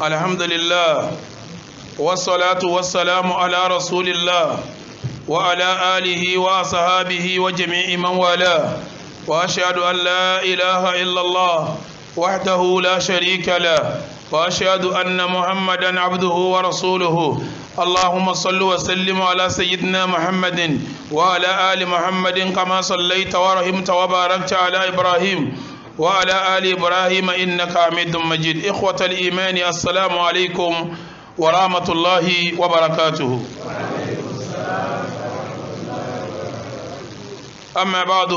الحمد لله والصلاة والسلام على رسول الله وعلى آله وأصحابه وجميع من والاه وأشهد أن لا إله إلا الله وحده لا شريك له وأشهد أن محمدا عبده ورسوله اللهم صل وسلم على سيدنا محمد وعلى آل محمد كما صليت ورحمت وباركت على إبراهيم وعلى آل إبراهيم إنك حميد مجيد. إخوة الإيمان السلام عليكم ورحمة الله وبركاته. أما بعد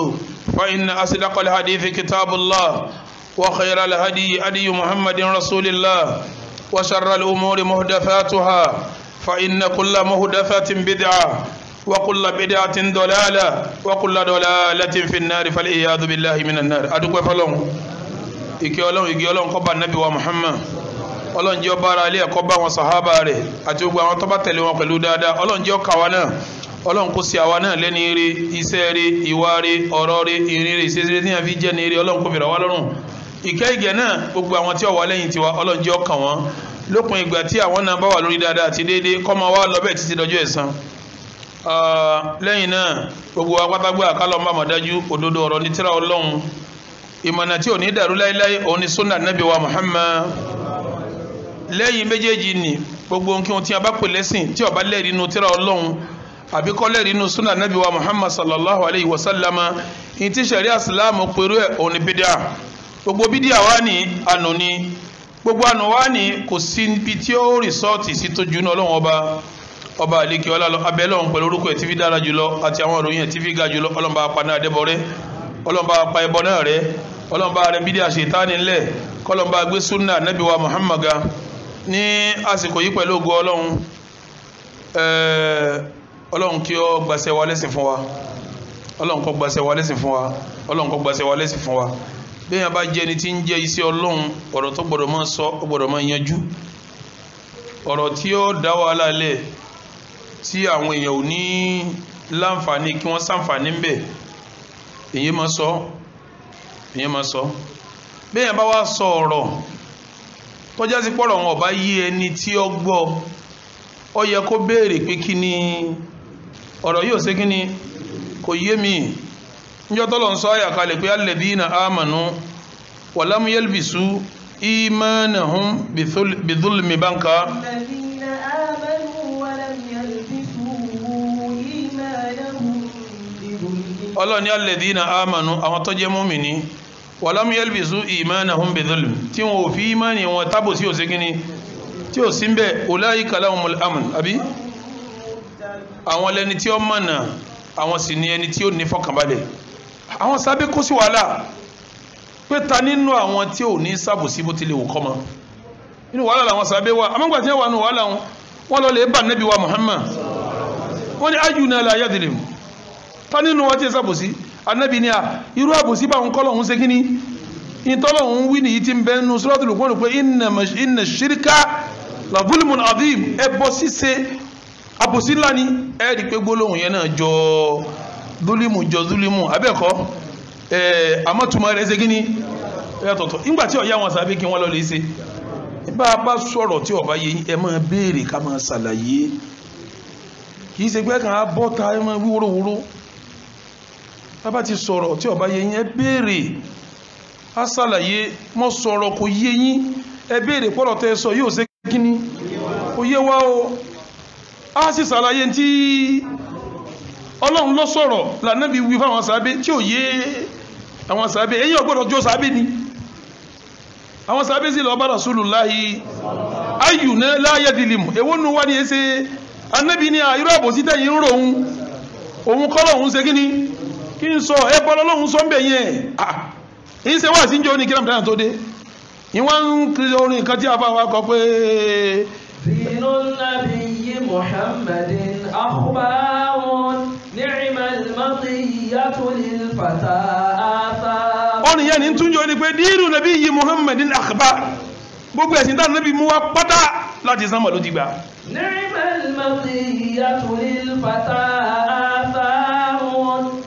فإن أصدق الحديث كتاب الله وخير الهدي هدي محمد رسول الله وشر الأمور محدثاتها فإن كل محدثة بدعة وكل بدعة ضلالة وكل ضلالة في النار فالعياذ بالله من النار. أدوك فلون إكيولون كوبا النبي ومحمد Ọlọ́run jẹ́ ọba ara ilé ẹ̀kọ́ bá wọn sàhábà rẹ̀ àti gbogbo àwọn tó bá tẹ̀lé wọn pẹ̀lú dáadáa. Ọlọ́run jẹ́ ọkà wa náà, Ọlọ́run kó sí àwa náà lẹ́ni ire, iṣẹ́ ire, ìwà ire, ọ̀rọ̀ ire, ìrìn ire, ìṣesí ire tí wọ́n fi jẹ́ ní ire. Ọlọ́run kó fìrà wá lọ́rùn. Ìkẹ́ ìgẹ̀ náà gbogbo àwọn tí ó wà lẹ́yìn tiwa Ọlọ́run jẹ́ ọkà wọn lópin ìgbà tí àwọn náà bá wà lórí dáadáa àti déédéé kó máa wá lọ bẹ́ẹ̀ títí dọjọ́ ẹ̀san. Lẹ́yìn náà gbogbo apátágbà kálọ̀ ń bá mọ̀ dájú òdodo ọ̀rọ̀ ní tírà Ọlọ́run ìmọ̀nà tí ò ní dàrú láéláé òun ni sunna Nabi wa Muhammad. Lẹ́yìn méjèèjì ni gbogbo nǹkan tí a bá pè lẹ́sìn tí ó bá lẹ́rìí inú tírà Ọlọ́run àbí kò lẹ́rìí inú sunna Nabi wa Muhammad sallallahu alayhi wa sallam ní tí sharia Islam pẹ̀lú ẹ̀ òun ni bídíà. Gbogbo bídíà wá ní ànú ni gbogbo ànú wá ní kò sí ibi tí ó rìsọ́ọ̀tì sí tó jùnú Ọlọ́run ọba àlekè ọlá lọ abẹ́ lọ́run pẹ̀lú orúkọ ẹ̀ tí fi dára jùlọ àti àwọn ìròyìn ẹ̀ tí fi ga jùlọ. Ọlọ́run bá pa náà dẹ́bọ rẹ́, Ọlọ́run bá pa ẹbọ náà rẹ́, Ọlọ́run bá rẹ bídíà ṣètánì ńlẹ̀, kọ́lọ́run bá gbé sunna Nabi wa Muhammad ga ní àsìkò yìí pẹ̀lú ògo Ọlọ́run. Ọlọ́run kí ó gbàṣẹ wa lẹ́sìn fún wa, Ọlọ́run kó gbàṣẹ wa lẹ́sìn fún wa, Ọlọ́run kó gbàṣẹ wa lẹ́sìn fún wa. Bí èèyàn bá jẹ́ ẹni tí ń jẹ́ iṣẹ́ Ọlọ́run ọ̀rọ̀ tó gbọ́dọ̀ máa sọ ó gbọ́dọ̀ máa yanjú, ọ̀rọ̀ tí ó dá wàhálà lẹ̀ tí àwọn èèyàn ò ní láǹfààní kí wọ́n ṣàǹfààní ń bẹ̀ èyí máa sọ. Bí èèyàn bá wá sọ ọ̀rọ̀ tọ́já sí pọ̀rọ̀ wọn ọba yí ẹni tí ó gbọ́ ó yẹ kó béèrè pé kí ni ọ̀rọ̀ yóò ṣe kí ni kò yé mi. níjọ́ tọ́lọ̀ ń sọ àyà kalẹ̀ pé alladhina amanu wa lam yalbisu imanahum bidhulmi banka. Ọlọ́ni alladhina amanu àwọn tó jẹ́ mùmínì wa lam yalbisu imanahum bidhulm tí wọ́n ò fi ìmánì wọn tábò sí òsè kíní tí ò sí ń bẹ̀ ulaika lahumul amn àbí àwọn lẹni tí ó mọ̀nà àwọn sì ní ẹni tí ó ní fọkànbalẹ̀. Àwọn sábẹ́ kó sí wàhálà pé ta nínú àwọn tí ò ní sábò sí bó tilẹ̀ wù kọ́ mọ́ inú wàhálà làwọn sábẹ́ wà àmọ́gbà tí wọ́n wà nù wàhálà wọn lọ lè bá Nabi wa Muhammad wọ́n ní ayyuna la yadhlim ta nínú wọn tí sábò sí Ànábì ní à irú àbòsí bá ń kọ́ lọ́hún ṣe kíní ìtọ́lọ́hún wí nìyí tí ń bẹ nínú Suratul Luqman pé inna shirka la zulmun adhim ẹbọ ṣíṣe àbòsí ńlá ni ẹ rí pé gbólóhùn yẹn náà jọ zulimu abẹ́ẹ̀kọ́ àmọ́túmọ̀ rẹ̀ ṣe kíní ẹ̀yàtọ̀tọ̀ nígbà tí ọ̀yá wọn sábẹ́ kí wọ́n lọ lè ṣe bá a bá sọ̀rọ̀ tí ọba yẹ ẹ máa béèrè ká máa ṣàlàyé kì í ṣe pé kàn á bọ́ta ẹ máa wí wúrowúro bá ti sọ̀rọ̀ tí ọba yẹ yín ẹ béèrè á ṣàlàyé mọ́ sọ̀rọ̀ kò yé yín ẹ béèrè pọ́lọ̀ tẹ́ sọ yóò ṣe kíní kò yé wá o á sì ṣàlàyé tí Ọlọ́run ló sọ̀rọ̀ lànàbí wí fáwọn sàábé tí ò yé àwọn sàábé èyí ọgbọ́dọ̀ jó sàábé ni àwọn sàábé sì lọ bá Rasulullahi ayyuna la yadhlim èwo nù wá ní ẹsẹ̀ Ànábì ní irú àbòsí tẹ̀yìn ń rò òun kọ́ lọ́hún ṣe kíní kí n sọ ẹ bọ́ lọ́hún sọ ń bẹ̀ yẹn èyí ṣe wá sí ń jẹ́ oní kílámù dáná tó dé ìwọ́n ń kiri orin kan tí a fà wá kọ pé. دين النبي محمد أخبار نعم المطية للفتى آثار. ọ̀nì yẹn ní túnjọ́ ni pé dínú nabiyyi Muhammadin akhbar gbogbo ẹ̀sìn tá nàbí mú wa pátá láti sánmà ló ti gbà. نعم المطية للفتى آثار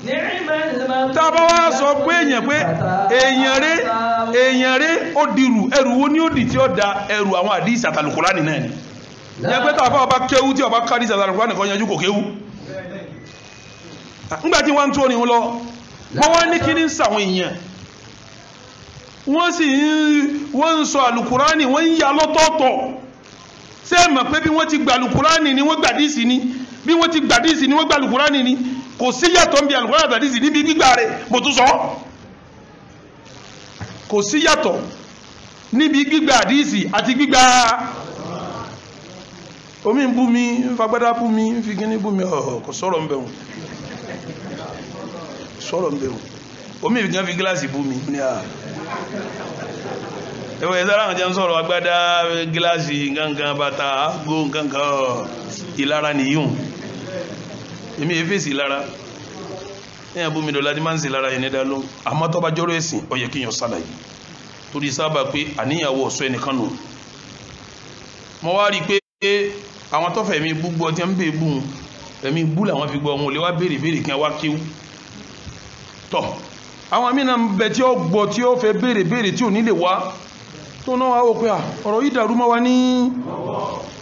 نعم المطية. tá tá a bá wá sọ pé èèyàn rẹ̀ ó dirù ẹrù wo ni ó dì tí ó da ẹrù àwọn àdìsí àtàlùkùránì náà ni yẹ pé tá a bá kéwú tí ọba kárí àtàlùkùránì kan yanjú kò kéwú nígbà tí wọ́n ń tó ní wọn lọ wọ́n wá ní kí ní sàwọn èèyàn wọ́n ń sọ àlùkùránì wọ́n ń ya lọ́tọ̀ọ̀tọ̀ ṣé ẹ mọ̀ pé bí wọ́n ti gbà àlùkùránì ni wọ́n gbàdísì ni bí wọ́n ti gbàdísì ni wọ́n gbà àlùkùránì ni kò sí yàtọ̀ ń bí àlùkùránì àtàdísì níbi gbígbà rẹ̀ mo tún sọ kò sí yàtọ̀ níbi gbígbà àdísì àti gbígbà omi ń bú mi ń fagbádá bú mi ń fi kíní bú mi kò sọ̀rọ̀ ń bẹ̀rù sọ̀rọ̀ ń bẹ̀rù omi ìfìkan fi gíláàsì bú mi ní à ẹwẹ́ ìsára àwọn jẹ́ ń sọ̀rọ̀ agbádá gíláàsì gangan bàtà àgó gangan ìlara nìyún èmi èfèsì ìlara ẹ̀yà bú mi dọ̀lá tí máa ń sì lára ẹni dá ló àmọ́ tó bá jọ́rọ̀ ẹ̀sìn ó yẹ kí yàn sálàyé torí sábà pé àníyàwó ọ̀sọ́ ẹnìkan nù mo wá rí pé àwọn tó fẹ̀mí gbúgbọ́ tí wọ́n ń bè bú ẹ̀mí bú làwọn fi gbọ́ wọn ò lè wá béèrè kí wọ́n wá kíw tọ̀ àwọn mìíràn ń bẹ tí ó gbọ́ tí ó fẹ́ béèrè tí ò ní lè wá tó náà wá wò pé ọ̀rọ̀ yìí dàrú mọ́ wa ní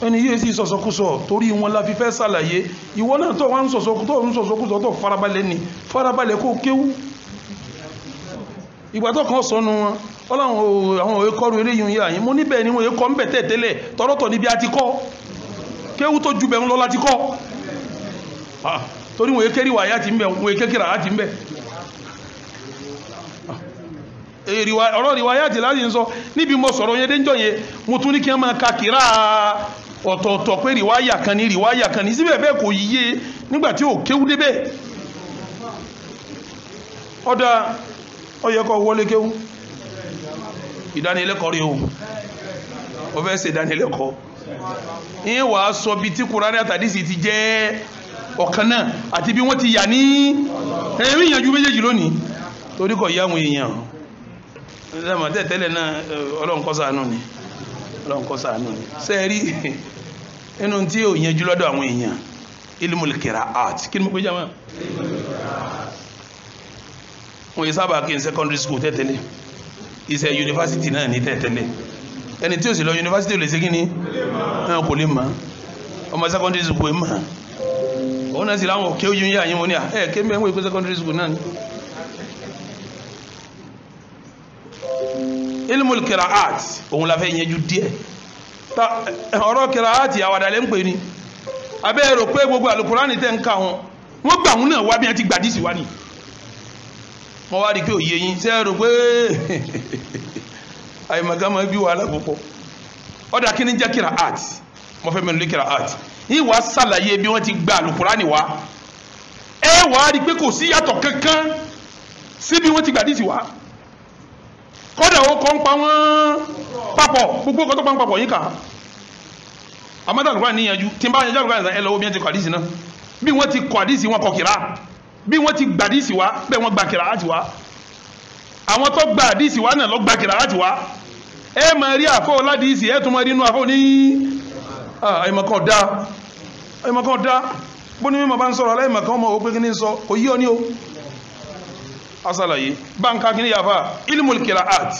ẹni yìí sí sọ̀sọ̀kúsọ̀ torí wọn la fi fẹ́ sàlàyé ìwọ náà tó wá ń sọ̀sọ̀kúsọ̀ tó farabalẹ̀ kó kéwú ìgbà tó kàn sọnù wọn ọlọ́run àwọn òwe kọrù eré yìí yà yìí mo níbẹ̀ ni wọ́n kọ́ ń bẹ̀ tẹ́tẹ́lẹ̀ tọ́rọ́tọ̀ níbi a ti kọ́ kéwú tó ju bẹ̀rún lọ láti kọ́ torí wọ́n kérí wà yá ti ń bẹ̀ wọ́n kékeré àá ti ń bẹ̀ ọ̀rọ̀ rìwáyàtì láti ń sọ níbi mo sọ̀rọ̀ yẹn déjọ́ yẹn mo tún ní kí wọ́n máa ka kìrá ọ̀tọ̀ọ̀tọ̀ pé rìwáyà kan ní síbẹ̀ bẹ́ẹ̀ kò yíye nígbàtí ò kéwú débẹ̀ ọ̀dà ọ̀yẹ́kọ̀ wọlé kéwú ìdánilẹ́kọ̀ọ́ rí o ó fẹ́ ṣe ìdánilẹ́kọ̀ọ́ ìyẹn wàá sọ bí tí Kùránì àtàdísì ti jẹ́ ọ̀kan náà àti bí wọ́n ti yà ní ẹ̀rí ìyànjú méjèèjì lónìí torí kọ̀ yá àwọn èèyàn lẹ́mọ̀ tẹ́tẹ́lẹ̀ náà Ọlọ́run kó ṣàánú ni sẹ́ẹ̀rí inú tí ò yẹnjú lọ́dọ̀ àwọn èèyàn ilmul qira'at kí ni mo pé jama wọ́n yẹ sábà kí n secondary school tẹ́tẹ́lẹ̀ iṣẹ́ university náà ní tẹ́tẹ́lẹ̀ ẹni tí ó sì lọ university ò lè ṣe kí ni kò lè mọ̀ ọmọ secondary school mọ̀ òun náà sì láwọn òkè ojú yà yín wọn ni ké mẹ́wọ́n ìpé secondary school náà ni ilmul qira'at òun la fẹ́ yẹnjú díẹ̀ ọ̀rọ̀ qira'at àwàdàlẹ́ ń pè ní abẹ́ rò pé gbogbo alukurani tẹ́ ń ká wọn wọ́n gbà wọn náà wá bí wọ́n ti gbàdísì wá ní wọ́n wá rí pé òye yín ṣe rò pé àìmọ̀gámọ́ bí wàhálà púpọ̀ ọ̀dà kí ni jẹ́ qira'at mo fẹ́ mẹ́nu lé qira'at yìí wá sàlàyé bí wọ́n ti gba alukurani wá ẹ wá rí pé kò sí yàtọ̀ kankan sí bí wọ́n ti gbàdísì wá kọ́dà ó kọ́ ń pa wọ́n papọ̀ gbogbo ọkọ̀ tó pa ń papọ̀ yín kà á amádàlùkọ́ níyànjú tí n bá yẹn jàlùkọ́ ẹ lọ́wọ́ bí wọ́n ti kọ́ àdísì náà bí wọ́n ti kọ́ àdísì wọn kọ kìrá bí wọ́n ti gba àdísì wá bẹ́ẹ̀ wọ́n gba kìrá láti wá àwọn tó gba àdísì wá náà lọ gba kìrá láti wá ẹ máa rí àfọ ládìísì ẹ tún máa rí inú àfọ ní àìmọ̀kan dá bó ní mímọ̀ bá ń sọ̀rọ̀ aláìmọ̀kan ọmọ òpé kí ní sọ kò yí ọ ní o asàlàyé báńkà kí ní yàfà ilmul qira'at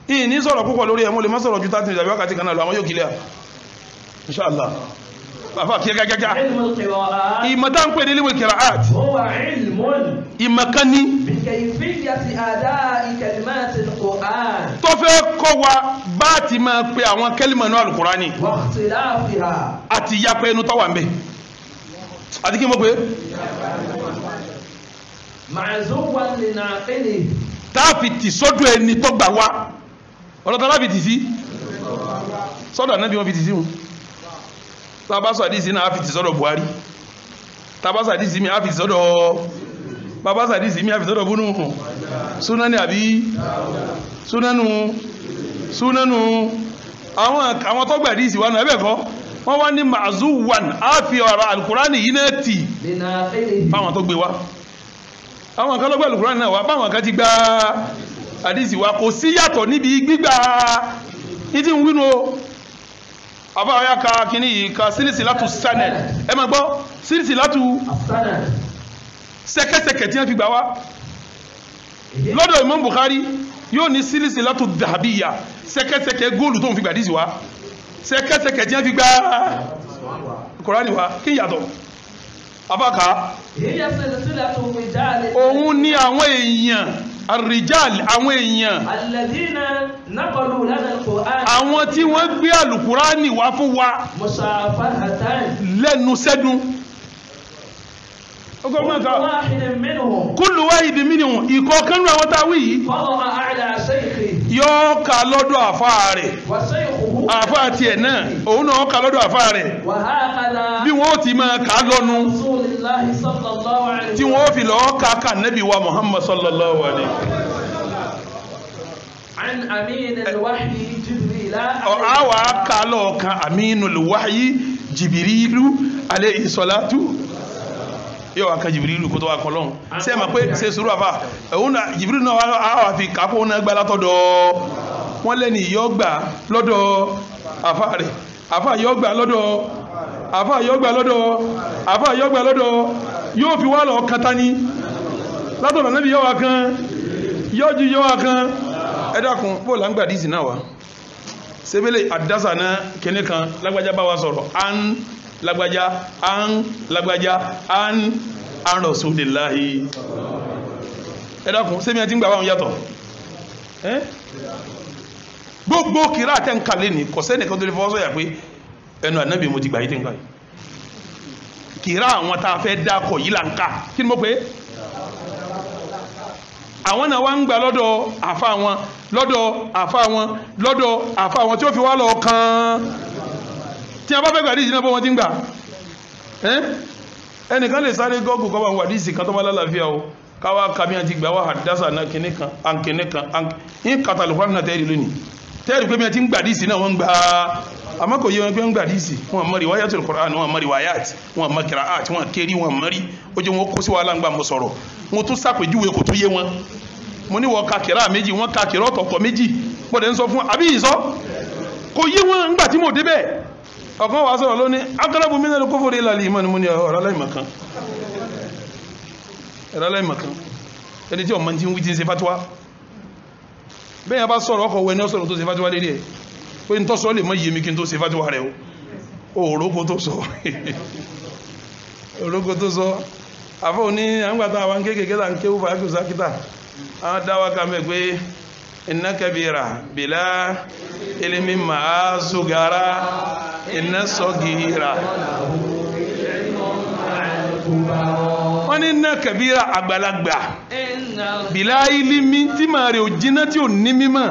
ìyìn ní sọ̀rọ̀ púpọ̀ lórí ẹmú lè má sọ̀rọ̀ ju 30 ìjàbí wákàtí kan náà lọ àwọn yóò kílẹ̀ inshallah bàbá kí gágágá ìmọ̀tá ń pè ní ilmul qira'at ìmọ̀kan ní tó fẹ́ kọ́ wa bá ti máa pe àwọn kẹ́lìmọ̀ náà al-Qur'ani àti yapẹ́ inú tọ́wà ń bẹ àti kí mo pé ma'zuwan li naqili táàfìtì sọ́dọ̀ ẹni tó gbà wá ọlọ́tọ́ láfìtì sí sọ́dọ̀ Ànábì wọn fìtì sí wọn tàbásọ àdísì náà àfìtì sọ́dọ̀ Buhari tàbásọ àdísì mi àfìtì sọ́dọ̀ babásọ àdísì mi àfìtì sọ́dọ̀ búnú súnánì àbí súnánù àwọn tó gbà àdísì wà náà ẹbẹ̀ kọ́ wọ́n wá ní ma'zuwan àfi ọ̀rọ̀ al-Qur'ani yìí náà tì fáwọn tó gbé wá àwọn kan lọ́gbà Al-Qur'ani náà wá báwọn kan ti gba àdísì wa kò sí yàtọ̀ níbi gbígbà ìdí ń wínú o àbáwọ́yá ka kìíní yìí ka sílìsìlátù sanad ẹ máa gbọ́ sílìsìlátù sẹ́kẹ́sẹ́kẹ́ tí wọ́n fi gbà wá lọ́dọ̀ Imam Bukhari yóò ní sílísílátù dàbíyà sẹ́kẹ́sẹ́kẹ́ góòlù tó ń fi gbà díìsì wá sẹ́kẹ́sẹ́kẹ́ tí wọ́n fi gbá Kùránì wá kí yàtọ̀ abáka òun ní àwọn èèyàn àrìjáàlì àwọn èèyàn àwọn tí wọ́n gbé àlùkùránì wá fún wa lẹ́nu sẹ́dún kúlù wáhìdì mínú ìkọ̀ọ̀kanú àwọn táwí yìí yóò kà lọ́dọ̀ àfáà rẹ̀ àfáà tiẹ̀ náà òun náà kà lọ́dọ̀ àfáà rẹ̀ bí wọ́n ti máa kà lọ́nu tí wọ́n fi lọ́ọ́ kà Nábì wa Muhammad sallallahu alaihi عن أمين الوحي جبريل أو قالوا كأمين الوحي جبريل عليه الصلاة yóò wá ka Jibrilu kó tó wá kọlọ́n ṣe é ma pé ṣe sùúrù àfà òun náà Jibrilu náà wà fi kápó náà gbá látọ̀dọ̀ wọ́n lẹ́ni yóò gbà lọ́dọ̀ àfà rẹ̀ àfà yóò gbà lọ́dọ̀ àfà yóò gbà lọ́dọ̀ àfà yóò gbà lọ́dọ̀ yóò fi wá lọ kata ní látọ̀dọ̀ Nábì yóò wá kan yóò ju yóò wá kan ẹ dákun bó la ń gbà díìsì náà wá sebele àdásà náà kíní kan lágbájá bá wa sọ̀rọ̀ lágbájá an Rasulillahi ẹ dákun sẹ́mi ẹ ti ń gbà wáhùn yàtọ̀ gbogbo kìrá àtẹ́ ń kalẹ̀ ní kò sẹ́nìkan tó lè fọwọ́sọ yà pé ẹnu Ànábì mo ti gbà yí tí ń gbà yìí kìrá àwọn tá a fẹ́ dákọ̀ yìí là ń ká kí ni mo pé àwọn náà wá ń gbà lọ́dọ̀ àfa wọn lọ́dọ̀ àfa wọn lọ́dọ̀ àfa wọn tí ó fi wá lọ kàn tí a bá fẹ́ gbàdíìsì náà bó wọn ti ń gbà ẹnìkan lè sáré gọ́ọ̀gù kọ́ bá ń wàdíìsì kan tó bá lálàáfíà o káwá kàmí àti gbà wá àdásà náà kìnní kan àǹkìnní kan ní kàtàlùkọ́ náà tẹ́rì lónìí tẹ́rì pé mi ti ń gbàdíìsì náà wọ́n ń gbà àmọ́ kò yẹ wọn pé ń gbàdíìsì wọn mọ riwayatul Qur'an wọn mọ riwayat wọn mọ qira'at wọn kéri wọn mọ́rí ó jẹ́ wọn kó sí wàhálà ń gbà mọ́ sọ̀rọ̀ wọn tún sàpèjúwe kò tún yé wọn mo ní wọ́n ka kìrá méjì wọ́n ka kìrá ọ̀tọ̀ọ̀tọ̀ méjì bọ́dẹ̀ ń sọ fún àbí ìsọ kò yé wọn ńgbà tí mo débẹ̀ ọ̀kan wà sọ̀rọ̀ lónìí aqrabu minal kufri ilal iman mo ní ọ̀rọ̀ aláìmọ̀kan ẹni tí ọmọ tí ń wí tí ń ṣe fatuwa bẹ́ẹ̀ yẹn bá sọ̀rọ̀ ọkọ̀ wẹni ọ̀sọ̀rọ̀ tó ṣe fatuwa lérí ẹ̀ pé ń tọ́sọ́ lè mọ iye mi kí n tó ṣe fatuwa rẹ̀ o òrókò tó sọ àfọ̀ òní àǹgbàtà àwọn kéékèèké là ń kéwú fàákì sákítà àwọn dáwà kan bẹ̀ pé inna kabira bila ilmi ma'a sugara inna sagira wọ́n ní inna kabira àgbàlagbà bila ilmi tí màá rẹ̀ ò jiná tí ò ní mímọ̀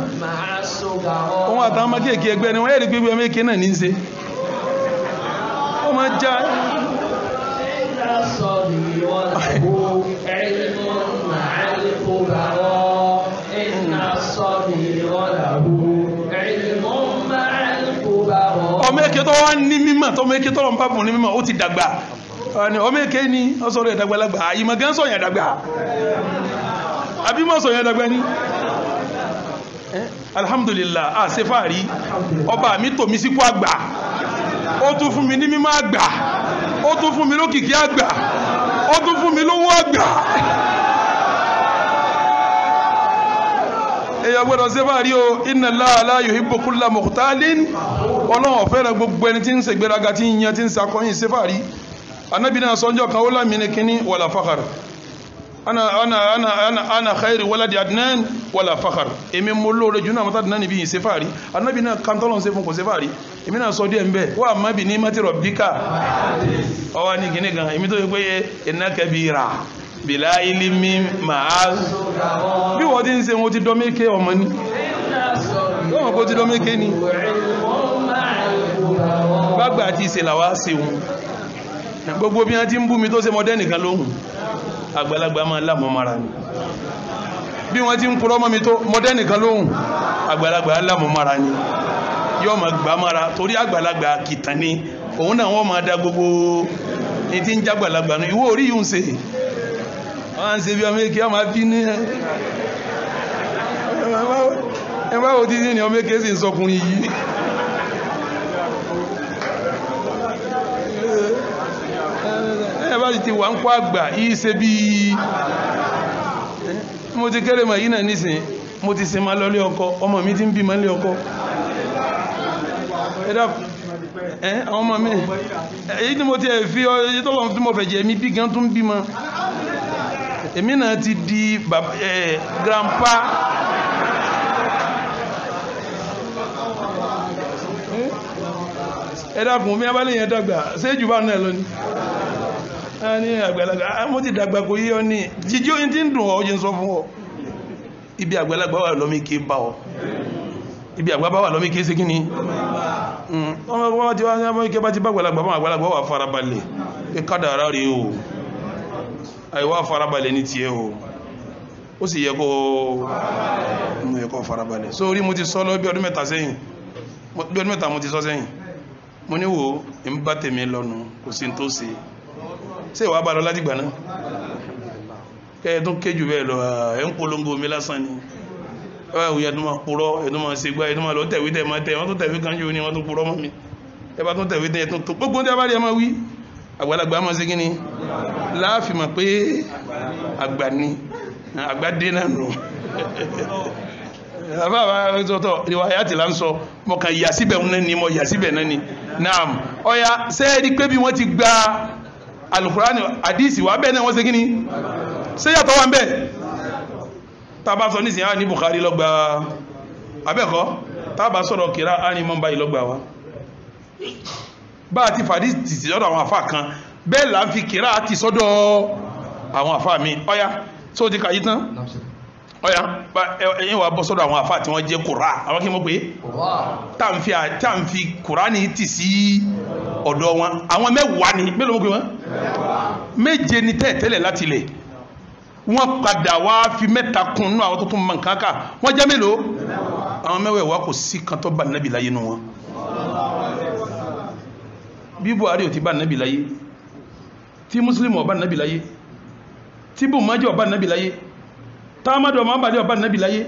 wọ́n àtàwọn ọmọ kéèké ẹgbẹ́ ni wọ́n yẹ́ rí pé ẹmẹ́ ké náà ní í ṣe wọ́n máa já ọmọ èké tó wá ní mímọ̀ tó ọmọ èké tó lọ ń bá bùn ní mímọ̀ ó ti dàgbà ọmọ èké ní ọsọ̀rọ̀ ìdàgbàlagbà àyìmọ̀ gán sọ̀yàn dàgbà àbí mọ̀ sọ̀yàn dàgbà ní alhamdulillah a ṣe fàárí ọba mi tò mí síkú àgbà ó tún fún mi ní mímọ̀ àgbà ó tún fún mi lókìkí àgbà ó tún fún mi lówó àgbà èyàn gbọ́dọ̀ ṣe fàárí o inna Allaha la yuhibbu kulla mukhtalin ọlọ́run fẹ́ràn gbogbo ẹni tí ń ṣe gbéraga tí ń yan tí ń sakọyìn ṣe fàárí anábì náà sọ́njọ́ kan ó lámì ní kíní wala fakhar ana khairu waladi Adnan wala fakhar èmi mo lóore jù náà mọ́tà Adnan níbi yìí ṣe fàárí anábì náà kantọ́lọ́n ṣe fún kò ṣe fàárí èmi náà sọ díẹ̀ ń bẹ́ wà má bì ní mati rabbika ọwọ́ ní kíní gan èmi tó yẹ pé inna kabira bila ilimi máa bí wọ́n ti ń ṣe wọ́n ti dọ́mẹ́kẹ́ ọmọ ní wọ́n kó ti dọ́mẹ́kẹ́ ní gbágbà àti ìṣẹ̀làwà ṣe wọn gbogbo bí wọ́n ti ń bú mi tó ṣe mọ́dẹ́ nìkan lóhùn àgbàlagbà máa lámọ́ mara ni bí wọ́n ti ń purọ́ mọ́ mi tó mọ́dẹ́ nìkan lóhùn àgbàlagbà lámọ́ mara ni yóò máa gbà mara torí àgbàlagbà kìtàn ni òun náà wọ́n máa da gbogbo ní ti ń jágbàlagbà ní ìwọ orí yìí ń ṣe wọ́n ṣe bí ọmọ èké ọmọ bí ní ẹgbẹ́ wo títí ní ọmọ èké sì ń sọkùnrin yìí ẹgbẹ́ ti wà ń kó àgbà yìí ṣe bí mo ti kéré mọ̀ yìí náà nísìn mo ti sin máa lọ lé ọkọ ọmọ mi ti ń bímọ lé ọkọ àwọn ọmọ mi èyí tí mo ti fi èyí tó lọ́n tí mo fẹ̀ jẹ́ mi bí gan tún bímọ èmi náà ti di grandpa ẹ̀dàkùn mi abálẹ̀ yẹn dàgbà séjù bá náà lọ ní àgbàlagbà mo ti dàgbà kò yí ọ ní jíjí oyin tí ń dùn ọ jẹ́ sọ fún ọ ibi àgbàlagbà wà lọ́mí kí bá ọ ibi àgbàlagbà wà lọ́mí kí sí kí ni ọmọ tí wọ́n bá ti bá àgbàlagbà wà farabalẹ̀ pé kádàrá rí o àìwá farabalẹ̀ ní tiẹ̀ o ó sì yẹ kó farabalẹ̀ sórí mo ti sọ lọ bí ọdún mẹ́ta mo ti sọ sẹ́yìn mo ní wo ń bá tèmi lọ́nu kò sí tó ṣe ṣé ìwà bá lọ láti gbà náà kẹ́ẹ̀ tó kéjù bẹ́ẹ̀ lọ ẹ̀ ń polongo mi lásán ni ẹ̀wà ẹ̀dùn máa purọ́ ẹ̀dùn máa ṣe gbá ẹ̀dùn máa lọ tẹ̀wé tẹ̀ máa tẹ̀ wọ́n tó tẹ̀wé kan jù ní wọ́n tó purọ́ mọ́ mi ẹ bá tó tẹ̀wé tẹ̀ tó gbogbo ní abárí ẹ máa wí àgbàlagbà máa ṣe kí ni láàfin mọ̀ pé àgbà ni àgbà dé náà nù àbáwá tọ́tọ̀ ìwàyà tí là ń sọ mọ̀ kàn yà síbẹ̀ náà ni mọ̀ yà síbẹ̀ náà ni naam ọya sẹ́ẹ̀rí pé bí wọ́n ti gba alukurani àdísì wà bẹ́ẹ̀ náà wọ́n ṣe kí ni ṣé yàtọ̀ wà ń bẹ́ẹ̀ tàbá sọ nísìnyí á ní Bukhari lọ́gbà abẹ́ẹ̀kọ́ tàbá sọ̀rọ̀ kìrá á ní mọ́mbà ìlọ́gbà wa bá a ti fàdí ti sọ́dọ̀ àwọn àfà kan bẹ́ẹ̀ là ń fi kìrá ti sọ́dọ̀ àwọn àfà mi ọya tó ti kàyí tán ọya ẹ̀yìn wà bọ́ sọ́dọ̀ àwọn àfà tí wọ́n jẹ́ kùrá àwọn kí mọ́ pé tá ń fi kùrá ní ti sí ọ̀dọ̀ wọn àwọn mẹ́wàá ni mélòó mọ́ pé wọ́n méje ni tẹ́ẹ̀tẹ́lẹ̀ láti lẹ̀ wọ́n padà wá fi mẹ́ta kún nínú àwọn tó tún mọ̀ nǹkan ká wọ́n jẹ́ mélòó àwọn mẹ́wàá kò sí kan tó bá nàbì láyé nù wọn bí Buhari ò ti bá nàbì láyé tí Muslim ò bá nàbì láyé tí Bumaji ò bá nàbì láyé tamadu ọmọ abàdé ò bá nàbì láyé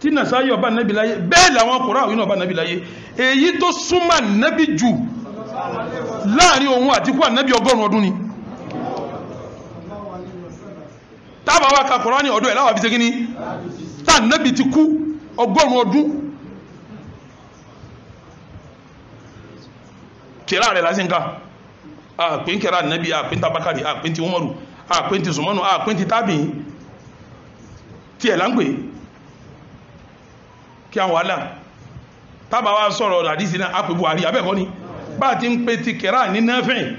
tí Nasayi ò bá nàbì láyé bẹ́ẹ̀ làwọn kòrò àwọn ò bá nàbì láyé èyí tó súnmọ́ nàbì jù láàrin òun àti kú ànábì 100 ọdún ni tábà wá ka Kùránì ọdún ẹ̀ láwà fi ṣe kí ni tá ànábì ti kú 100 ọdún kìrá rẹ̀ lásìnká àpín kìrá ànábì àpín tabakari àpín ti Umaru àpín ti Sumanu àpín ti tábìn tí ẹ̀ láńpẹ́ kí àwọn wàhálà tábà wá sọ̀rọ̀ àdísì náà àpè Buhari abẹ́ẹ̀kọ́ ni bá ti ń pè ti kìrá ní Nafi'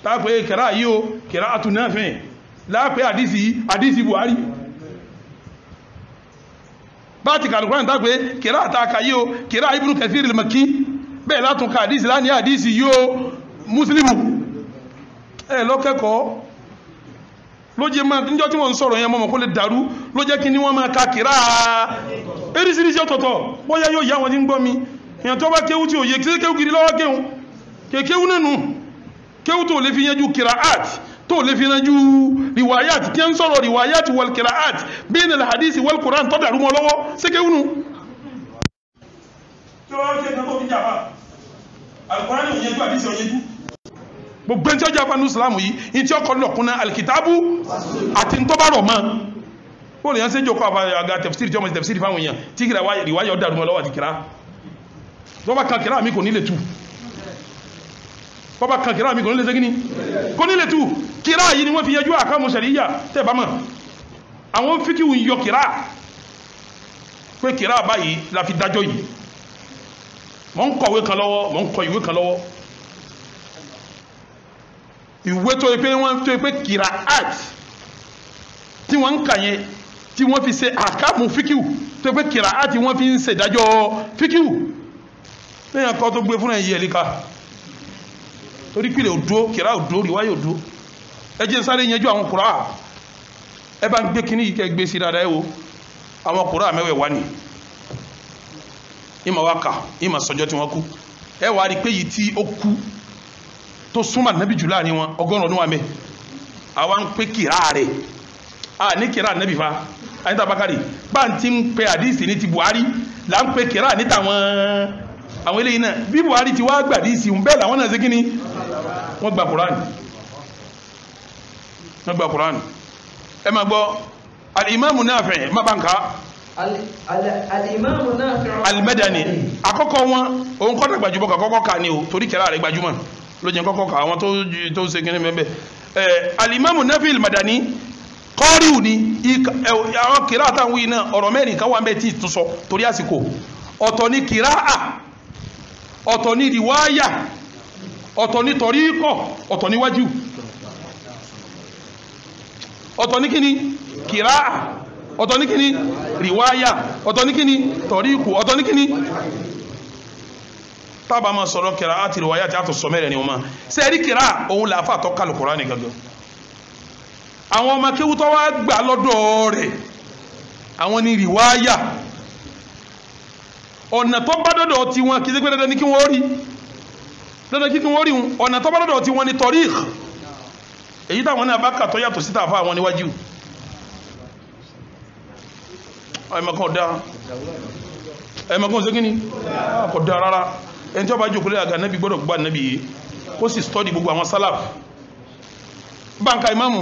tápẹ́ kìrá yìí o kìrá àtù Nafi' lápẹ́ àdísì Buhari bá ti kàlùkùránì tápẹ́ kìrá àtàkà yìí o kìrá Ibn Kathir al-Makki bẹ́ẹ̀ látún ka àdísì láni àdísì yìí o Muslimu lọ́kẹ́kọ̀ọ́ ló jẹ́ máa níjọ́ tí wọ́n ń sọ̀rọ̀ yẹn mọ́mọ́ kó lè dàrú ló jẹ́ kí ni wọ́n máa ka kìrá eríṣiríṣi ọ̀tọ̀ọ̀tọ̀ bóyá yóò yá wọn tí ń gbọ́ mi èyàn tó bá kéwú tí ò yẹ kéwú kiri lọ́wọ́ kéwú kéwú nínú kéwú tó lè fi yanjú kìràát tó lè fi yanjú riwayat tí ń sọ̀rọ̀ riwayat wal kìràát bayna al hadisi wal Qur'an tó dàrú mọ́ lọ́wọ́ sí kéwú nù. tí wọ́n ké kan tó fi jàpá Al-Qur'an ò yanjú àdísì ò yanjú gbogbo ẹni tí ó jàpá ní Islam yìí ní tí ó kọ́ lọ́kùnná alkitabu àti ntọ́bárọ̀ mọ́ ó lè yàn sí ìjókòó àga tafsiri tí ọmọ tafsiri fáwọn èèyàn tí kìrà riwayat ó dàrú mọ́ lọ́wọ́ àti kìrà bọ́bá kan kìrá mi kò nílé tú bọ́bá kan kìrá mi kò nílé ṣe kò nílé tú kìrá yìí ni wọ́n fi yẹjú àkámù ṣàríyà tẹ́bà mọ̀ àwọn fíkíwù yọ kìrá pé kìrá báyìí la fi dájọ́ yìí mọ́ ń kọ̀wé kan lọ́wọ́ mọ́ ń kọ ìwé kan lọ́wọ́ ìwé tó yẹ pé wọ́n tó yẹ pé kìrá art tí wọ́n ń kà yẹn tí wọ́n fi ṣe àkámù fíkíwù tó yẹ pé kìrá art wọ́n fi ń ṣe ìdájọ́ fíkíwù lẹ́yìn akọ́ tó gbé fún ẹ̀yí ẹ̀líká torí pìlẹ̀ òdó kìrá òdó ríwáyé òdó ẹjẹ́ sáré yẹjú àwọn kùrá ẹ bá ń gbé kíní yìí kẹ́ gbé sí dáadáa ẹwò àwọn kùrá mẹ́wẹ̀ wá ní ìmọ̀ wá kà ìmọ̀ sọjọ́ tí wọ́n kú ẹ wà rí pé yìí tí ó kú tó súnmọ́ nábì jù láàrin wọn 100 ọdún wà mẹ́ àwọn ń pé kìrá rẹ̀ a ní kìrá nábì fa Anita Bakari bá ń ti ń pe àdísì ní ti Buhari là ń pe kìrá níta àwọn eléyìí náà bí Buhari ti wá gbàdí ìsìn bẹ́ẹ̀ làwọn náà ṣe kí ni wọ́n gba Kùránì ẹ máa gbọ́ al-Imam Nafi' mabanka al-Imam Nafi' al-Madani àkọ́kọ́ wọn òun kọ́ gbajúmọ̀ àkọ́kọ́ kà ní o torí kẹ́lá rẹ̀ gbajúmọ̀ ló jẹ́ kọ́kọ́ kà àwọn tó ṣe kíní mẹ́bẹ̀ al-Imam Nafi' al-Madani kọ́ríù ni àwọn kìrá àtàwọn yìí náà ọ̀rọ̀ mẹ́rin kan wà mẹ́ tí tún sọ torí àsìkò ọ̀tọ̀ ni kìráà ọ̀tọ̀ ni riwáyà ọ̀tọ̀ ni tọ̀ríkọ̀ ọ̀tọ̀ ni wájú ọ̀tọ̀ ni kíni kìráà ọ̀tọ̀ ni kíni riwáyà ọ̀tọ̀ ni kíni tọ̀ríkù ọ̀tọ̀ ni kíni tábà máa sọ̀rọ̀ kìráà àti riwáyà tí a tó sọ mẹ́rin ni wọ́n máa sẹ́ẹ̀rí kìráà òun làáfà tó kàlù Kùránì gangan àwọn ọmọ kéwú tó wá gbà lọ́dọ̀ rẹ̀ àwọn ni riwáyà ọ̀nà tó bá dọ́dọ̀ tí wọn kìí ṣe pé dandan ní kí wọ́n rí dandan kí wọ́n rí ọ̀nà tó bá dọ́dọ̀ tí wọn ni tọ̀ríkh èyí táwọn náà bá kà tó yàtọ̀ síta fún àwọn níwájú ẹ̀mọ̀kan ṣe kíní kò dá rárá ẹni tí ó bá jókòó lé àga nẹ́bí gbọ́dọ̀ gbà nẹ́bí yìí kó sì stọ́dì gbogbo àwọn sálàf báńkà ìmáàmù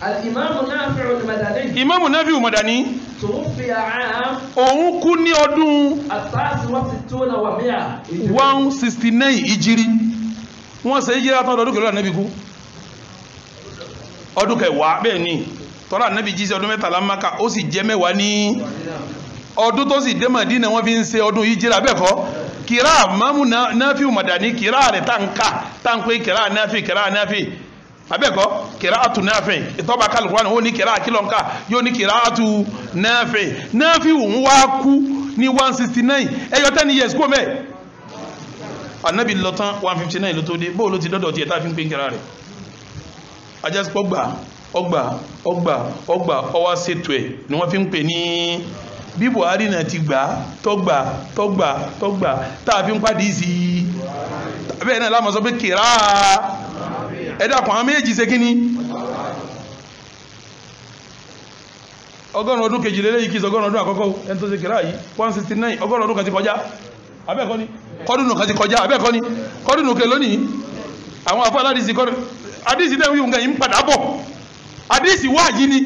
al-Imam Nafi' al-Madani ìmáàmù Nafi' al-Madani tuwuffiya 'am òun kú ní ọdún 169 ìjírí wọ́n ṣe ìjírí àtọ́ ọdún kẹlẹ́ ànábì kú ọdún kẹwàá bẹ́ẹ̀ ni tọ́lá ànábì jí sí ọdún 13 Mákà ó sì jẹ́ 10 ní ọdún tó sì dé Mádínà wọ́n fi ń ṣe ọdún ìjírí abẹ́kọ́ kìrá ìmáàmù Nafi' al-Madani kìrá rẹ̀ táǹpé kìrá Nafi' abẹ́kọ́ kìrá àtù Nafi' ìtọ́ba kálukúrá ni ó ní kìrá àkílọ́ǹkà yóò ní kìrá àtù Nafi' òun wá kú ní 169 ẹyọ 10 years kó mẹ́ Ànábì lọ tán 159 ló tó dé bóò ló ti dọ́dọ̀ tí ẹ̀ta fi ń pín kìrá rẹ̀ ajásípọ̀ ọgbà ọwá ṣètò ẹ̀ ni wọ́n fi ń pè ní bí Buhari náà ti gbà tọ́gbà táà fi ń pàdé sí bẹ́ẹ̀ náà lámọ̀ sọ pé kìrá ẹ̀dàkùn àwọn méjì ṣe kíní ọgọ́rùn ọdún kejìlélẹ́ yìí kí ọgọ́rùn ọdún àkọ́kọ́ ẹni tó ṣe kìrá yìí 169 ọgọ́rùn ọdún kan ti kọjá abẹ́ẹ̀kọ́ ni kọ́dùnù kan ti kọjá abẹ́ẹ̀kọ́ ni kọ́dùnù kẹ lónìí àwọn afọ́ aládìsí kọ́dùnù adìsí tẹ́ wíwùn gan yìí ń padà bọ̀ adìsí wà yìí ni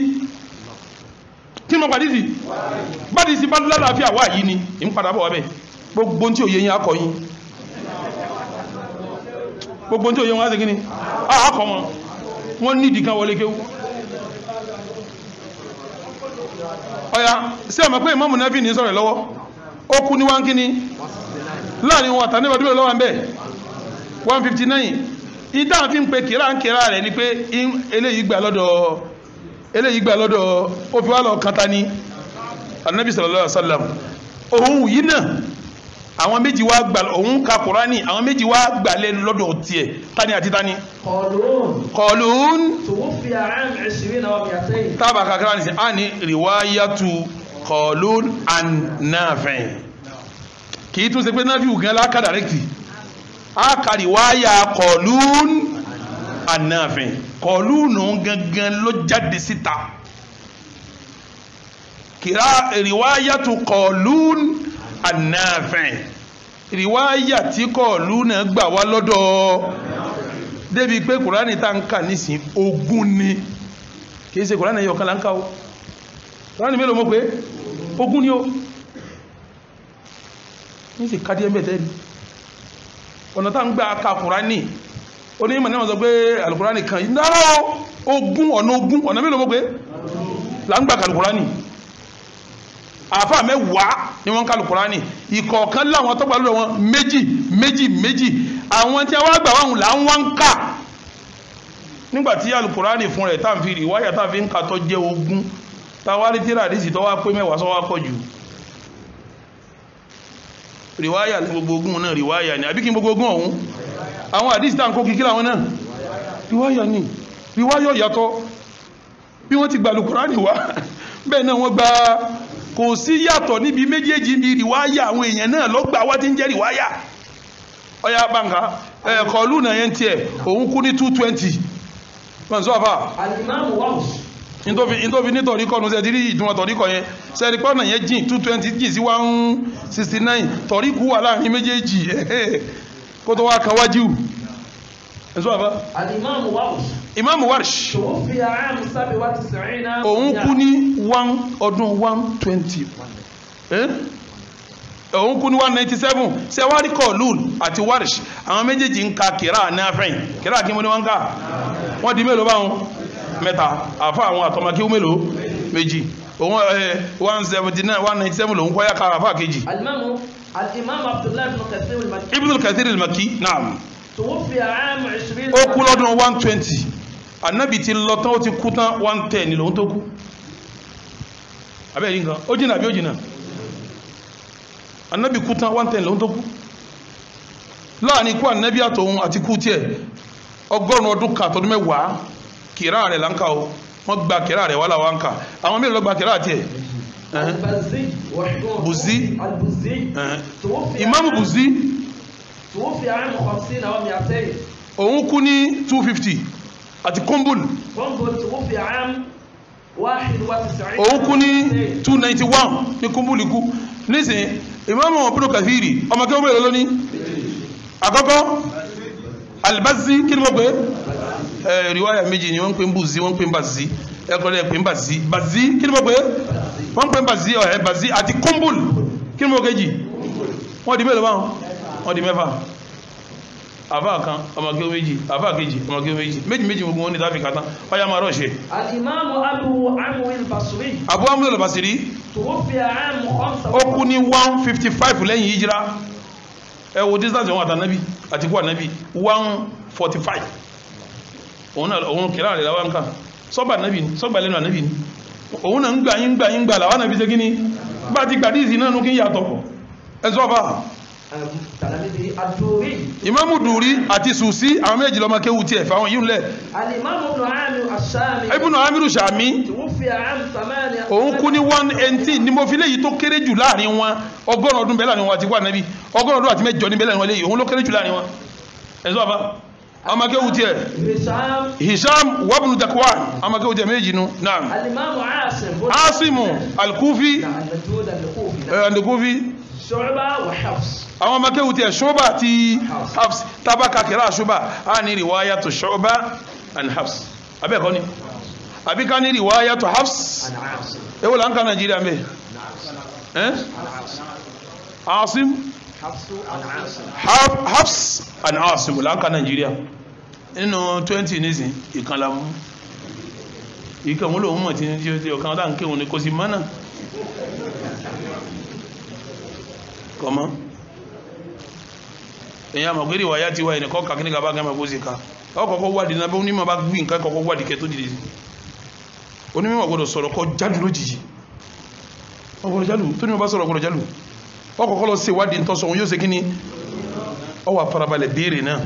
kí mọ́ padìsí bádìsí bá lálàáfíà wà yìí ni ń padà bọ̀ wábẹ̀ gbogbo tí òye yín akọ yín gbogbo tí òye wọn á ṣe kíní akọ wọn ní ìdíkan wọlé kéwú ọ̀yá sí ọmọ pé Imam Nafi ní sọ̀rọ̀ lọ́wọ́ ó kú ní wọ́n kíní láàrin wọn àtàní ọdún lọ́wọ́ ń bẹ̀ 159 ìdáhùn fi ń pe kìrá ń kìrá rẹ̀ ni pé eléyìí gbà lọ́dọ̀ ó fi wá lọ kanta ní Ànábì sallallahu alaihi wasallam òun yìí náà àwọn méjì wá gbà òun ka Kùránì àwọn méjì wá gbà lẹ́nu lọ́dọ̀ tiẹ̀ tani àti tani Qalun tuwuffiya 'am 20 wa 200 tábà kakra ní sí a ní riwayatu Qalun an Nafi' kìí tún ṣe pé Nafi' gan láka dàrẹ́kì a ka riwaya Qalun an Nafi' Qalun gangan ló jáde síta kìrá riwayatu Qalun an-Nafi' riwaya tí Qalun náà gbà wá lọ́dọ̀ débi pé Kùránì tá ń kà nísìn 20 ni kìí ṣe Kùránì yọ kan láńká o Kùránì mélòó mọ́ pé 20 ni o ní sì kádìí ẹgbẹ̀ tẹ́lì ọ̀nà tá ń gbà ka Kùránì onímọ̀ náà sọ pé Al-Kùránì kan náà 20 ọ̀nà mélòó mọ́ pé là ń gbà ka Al-Kùránì àfà mẹ́wàá ni wọ́n kálù Kùránì ìkọ̀ọ̀kan láwọn tó gbàlúwẹ̀ wọn méjì àwọn tí a wá gbà wọ́n là ń wá ń kà nígbàtí Al-Kùránì fún rẹ̀ táà fi rí wáyà táà fi ń kà tó jẹ́ 20 táwárí tíra àdísì tó wá pé 10 sọ wá pọ̀ jù ríwáyà ní gbogbo ogun náà ríwáyà ní àbíkí gbogbo ogun ọ̀hún àwọn àdísì tá ń kó kíkí láwọn náà ríwáyà ní ríwáyà yàtọ̀ bí wọ́n ti gbà Al-Kùránì wá bẹ́ẹ̀ náà wọ́n gba kò sí yàtọ̀ níbi méjèèjì ní ríwáyà àwọn èèyàn náà ló gbà wá tí ń jẹ́ ríwáyà ọya báńkà Qalun náà yẹn tiẹ̀ òun kú ní 220 mọ̀sọ́fà ìtòfi nítorí kọ́nu sẹ́ẹ̀dì rí ìdúnwọ̀n tọ̀ríkọ̀ yẹn sẹ́ẹ̀dì pọ́nà yẹn jìn 220 jìn sí 169 tọ̀ríkù wà láàrin méjèèjì kó tó wá kan wájú ẹ̀sọ́ àbá الإمام ورش Imam Warsh توفي عام 97 òun kú ní ọdún 120 òun kú ní 197 ṣe wá rí Qalul àti Warsh àwọn méjèèjì ń ka kìrá Nafi' kìrá kí mo ní wọ́n ń ká wọ́n di mélòó báwọn mẹ́ta àfa àwọn àtọmọkíw mélòó méjì òun 179 197 lòun kọ́ yá ká àfa kejì. الإمام عبد الله بن كثير المكي Ibn al-Kathir al-Makki naam توفي عام 20 ó kú lọ́dún 120 anabi ti lọ tán ó ti kú tán 110 ni lòun tó kú abẹ́rẹ́ nǹkan ó jìnnà àbí ó jìnnà anabi kú tán 110 lòun tó kú láàrin ikú anabi àtòun àti kú tiẹ̀ 100 ọdún kan àtọdún mẹ́wàá kìrá rẹ̀ là ń kà ó wọ́n gba kìrá rẹ̀ wà láwọn ń kà àwọn mélòó ló gba kìrá tiẹ̀ Buzi Imam Buzi توفي عام 50 و200 òun kú ní 250 àti Kumbul توفي عام 91 òun kú ní 291 ní Kumbul kú nísìn Imam Ibn Kathiri ọmọ kí wọ́n bẹ̀rẹ̀ lónìí àkọ́kọ́ Al-Bazzi kí ni wọ́n pè riwaya méjì ni wọ́n pè ń Buzi wọ́n pè ń Bazzi ẹgbẹ́rẹ́ pè ń Bazzi Bazzi kí ni wọ́n pè wọ́n pè ń Bazzi ọ̀hẹ́ Bazzi àti Kumbul kí ni wọ́n kejì wọ́n di mélòó báwọn wọ́n di mẹ́fà àfáà kan ọmọkẹ́ méjì àfáà kejì ọmọkẹ́ méjì gbogbo wọn ní tàbí kàtán ọya máa rọ́ṣẹ́. Al-Imam Abu Amr al-Basri Abu Amr al-Basri توفي عام 5 ó kú ní 155 lẹ́yìn hijira ẹ wo distance wọn àtànábì àti kú ànábì 145 òun kìlá rẹ̀ láwọn nǹkan sọ́gbà lẹ́nu ànábì ni òun náà ń gbà làwọn ànábì ṣe kí ni bá ti gbàdíìsì náà nú kí ń yàtọ̀ pọ̀ ẹ sọ́fà Imamu Duri àti Susi àwọn méjì lọ́mọ kéwù tiẹ̀ fáwọn yìí ń lẹ̀. Ibn Amir Shami òun kú ní 118 ni mo fi léyìí tó kéré jù láàrin wọn 100 ọdún bẹ́ẹ̀ láàrin wọn àti wà nábì 100 ọdún àti mẹ́jọ ní bẹ́ẹ̀ láàrin wọn léyìí òun ló kéré jù láàrin wọn. ẹ̀sọ́ àbá ọmọ kéwù tiẹ̀ Hisham wabnu Dakwan ọmọ kéwù tiẹ̀ méjì nu naam Asimu al-Kufi àwọn ọmọ kéwù tiẹ̀ Shu'ba àti Hafs tabaka kìrá Shu'ba a ní riwayatu Shu'ba and Hafs abẹ́ẹ̀kọ́ ni àbí ká ní riwayatu Hafs ewu là ń ka Nàìjíríà mẹ́ Asim Hafs and Asim là ń ka Nàìjíríà nínú 20 nísìn ìkànlámú ìkànwó lòun mọ̀ tí ọ̀kan ọ̀dá ń kéwòn ní kò sí mọ́nà kọmọ èyàn àmọ̀ pé ìwàyá ti wá ẹnìkan kàkí ní gaba gẹ́mà bó sì ká ọkọ̀ọ̀kọ́ wádìí náà onímọ̀ bá gbí nǹkan kọ̀ọ̀kọ́ wádìí kẹ tó dìde sí onímọ̀ gbọdọ̀ sọ̀rọ̀ kọ jálù lójijì ọgbọ̀dọ̀ jálù tó ní bá sọ̀rọ̀ gbọdọ̀ jálù ọkọ̀ọ̀kọ́ lọ sí ìwádìí ń tọ́sọ̀ wọn yóò ṣe kí ni ọwà farabalẹ̀ béèrè náà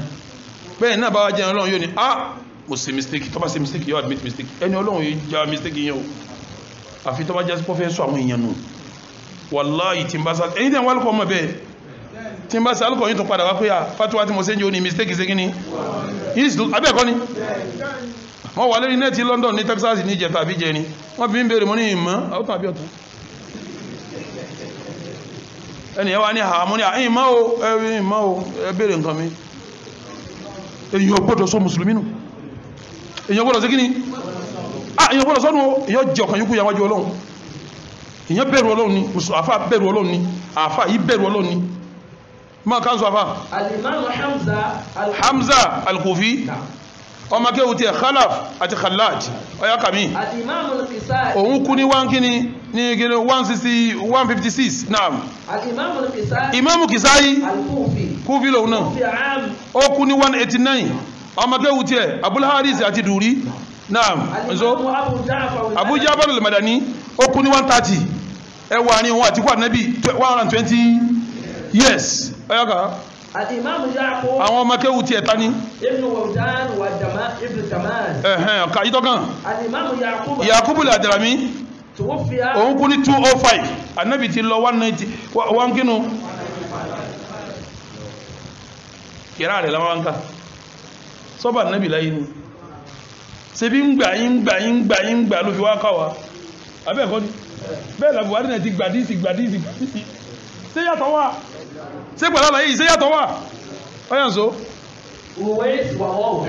bẹ́ẹ̀ náà bá wá jẹ́ ọlọ́run yóò ní mo ṣe mistake tó bá ṣe mistake yóò admit mistake ẹni ọlọ́run yóò já mistake yẹn o àfi tó bá jẹ́ pọ́fẹ́ sọ àwọn èèyàn nù wàláhì tí n bá sá ẹ̀yìn tí wọ́n mọ̀ bẹ́ẹ̀ tí n bá sá alùkọ̀ yìí tó padà wá pé fatuwa tí mo ṣe ń jẹ́ òní mistake ṣe kíní abẹ́ẹ̀kọ́ ni wọ́n wà lórí nẹ́ẹ̀tì London ní Texas ní ìjẹta àbí jẹrin wọ́n fi ń bèèrè mọ́ ní ìmọ̀ ọ̀tún àbí ọ̀tún ẹni ẹwà ní àmọ́ ní ìmọ̀ o ẹ bèèrè nǹkan mi èyàn gbọ́dọ̀ sọ mùsùlùmí nù èyàn gbọ́dọ̀ sí kíní èyàn gbọ́dọ̀ sọ́nù èyàn jẹ ọkàn yíkú yàwájú Ọlọ́run ìyẹn bẹ̀rù Ọlọ́run ni àfá bẹ̀rù Ọlọ́run ni àfá yìí bẹ̀rù Ọlọ́run ni máa ká ń sọ àfá Hamza al-Kufi ọmọ kéwù tí ẹ̀ Khalaf àti Khallaj ọya kàmí òun kú ní 156 naam Imamu Kisayi Kufi lòun náà ó kú ní 189 ọmọ kéwù tí ẹ̀ Abul Haris àti Duri naam Abu Ja'far al-Madani ó kú ní 130 ẹwà ní wọn àti kú ànábì 120 years ẹyọ́ka àwọn ọmọ kéwù tí ẹ̀ta ní ẹ̀hẹ́n ọ̀ka ìtọ́kàn Yakubu al-Hadrami òun kú ní 205 ànábì ti lọ 190 wọ́n kínú kìrá rẹ̀ láwọn ká sọ́bà ànábì láyé ni ṣe bí ń gbà ló fi wá káwàá abẹ́ẹ̀kọ́ ni bẹ́ẹ̀ la Buhari náà ti gbàdísì ṣé yàtọ̀ wà ṣé pẹ̀lú àlàyé ṣé yàtọ̀ wà ọyàn so رويس وروح.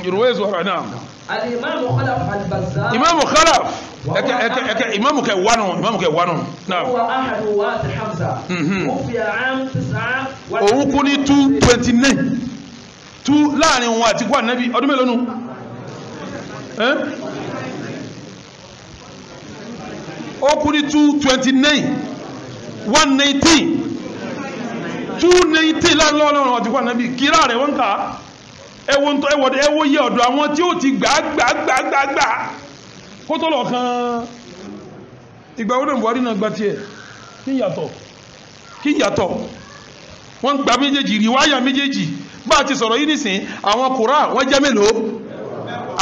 رويس وروح نعم. الإمام خلف البزار. إمام خلف. إمام كوانو. نعم. هو أحد رواة حمزة. وفي عام 9. òun kú ní 229 2 láàrin òun àti kú ànábì ọdún mélòó nù ó kú ní 229 119 219 láàrin lọ́wọ́ àti kú ànábì kíra rẹ̀ wọ́n ká ẹwọ yẹ ọ̀dọ̀ àwọn tí ó ti gbà kó tó lọ kan ìgbà wọ́n Buhari náà gbà tiẹ̀ kí yàtọ̀ wọ́n gba méjèèjì riwaya méjèèjì bá ti sọ̀rọ̀ yìí nìsín àwọn kùrá wọ́n jẹ́ mélòó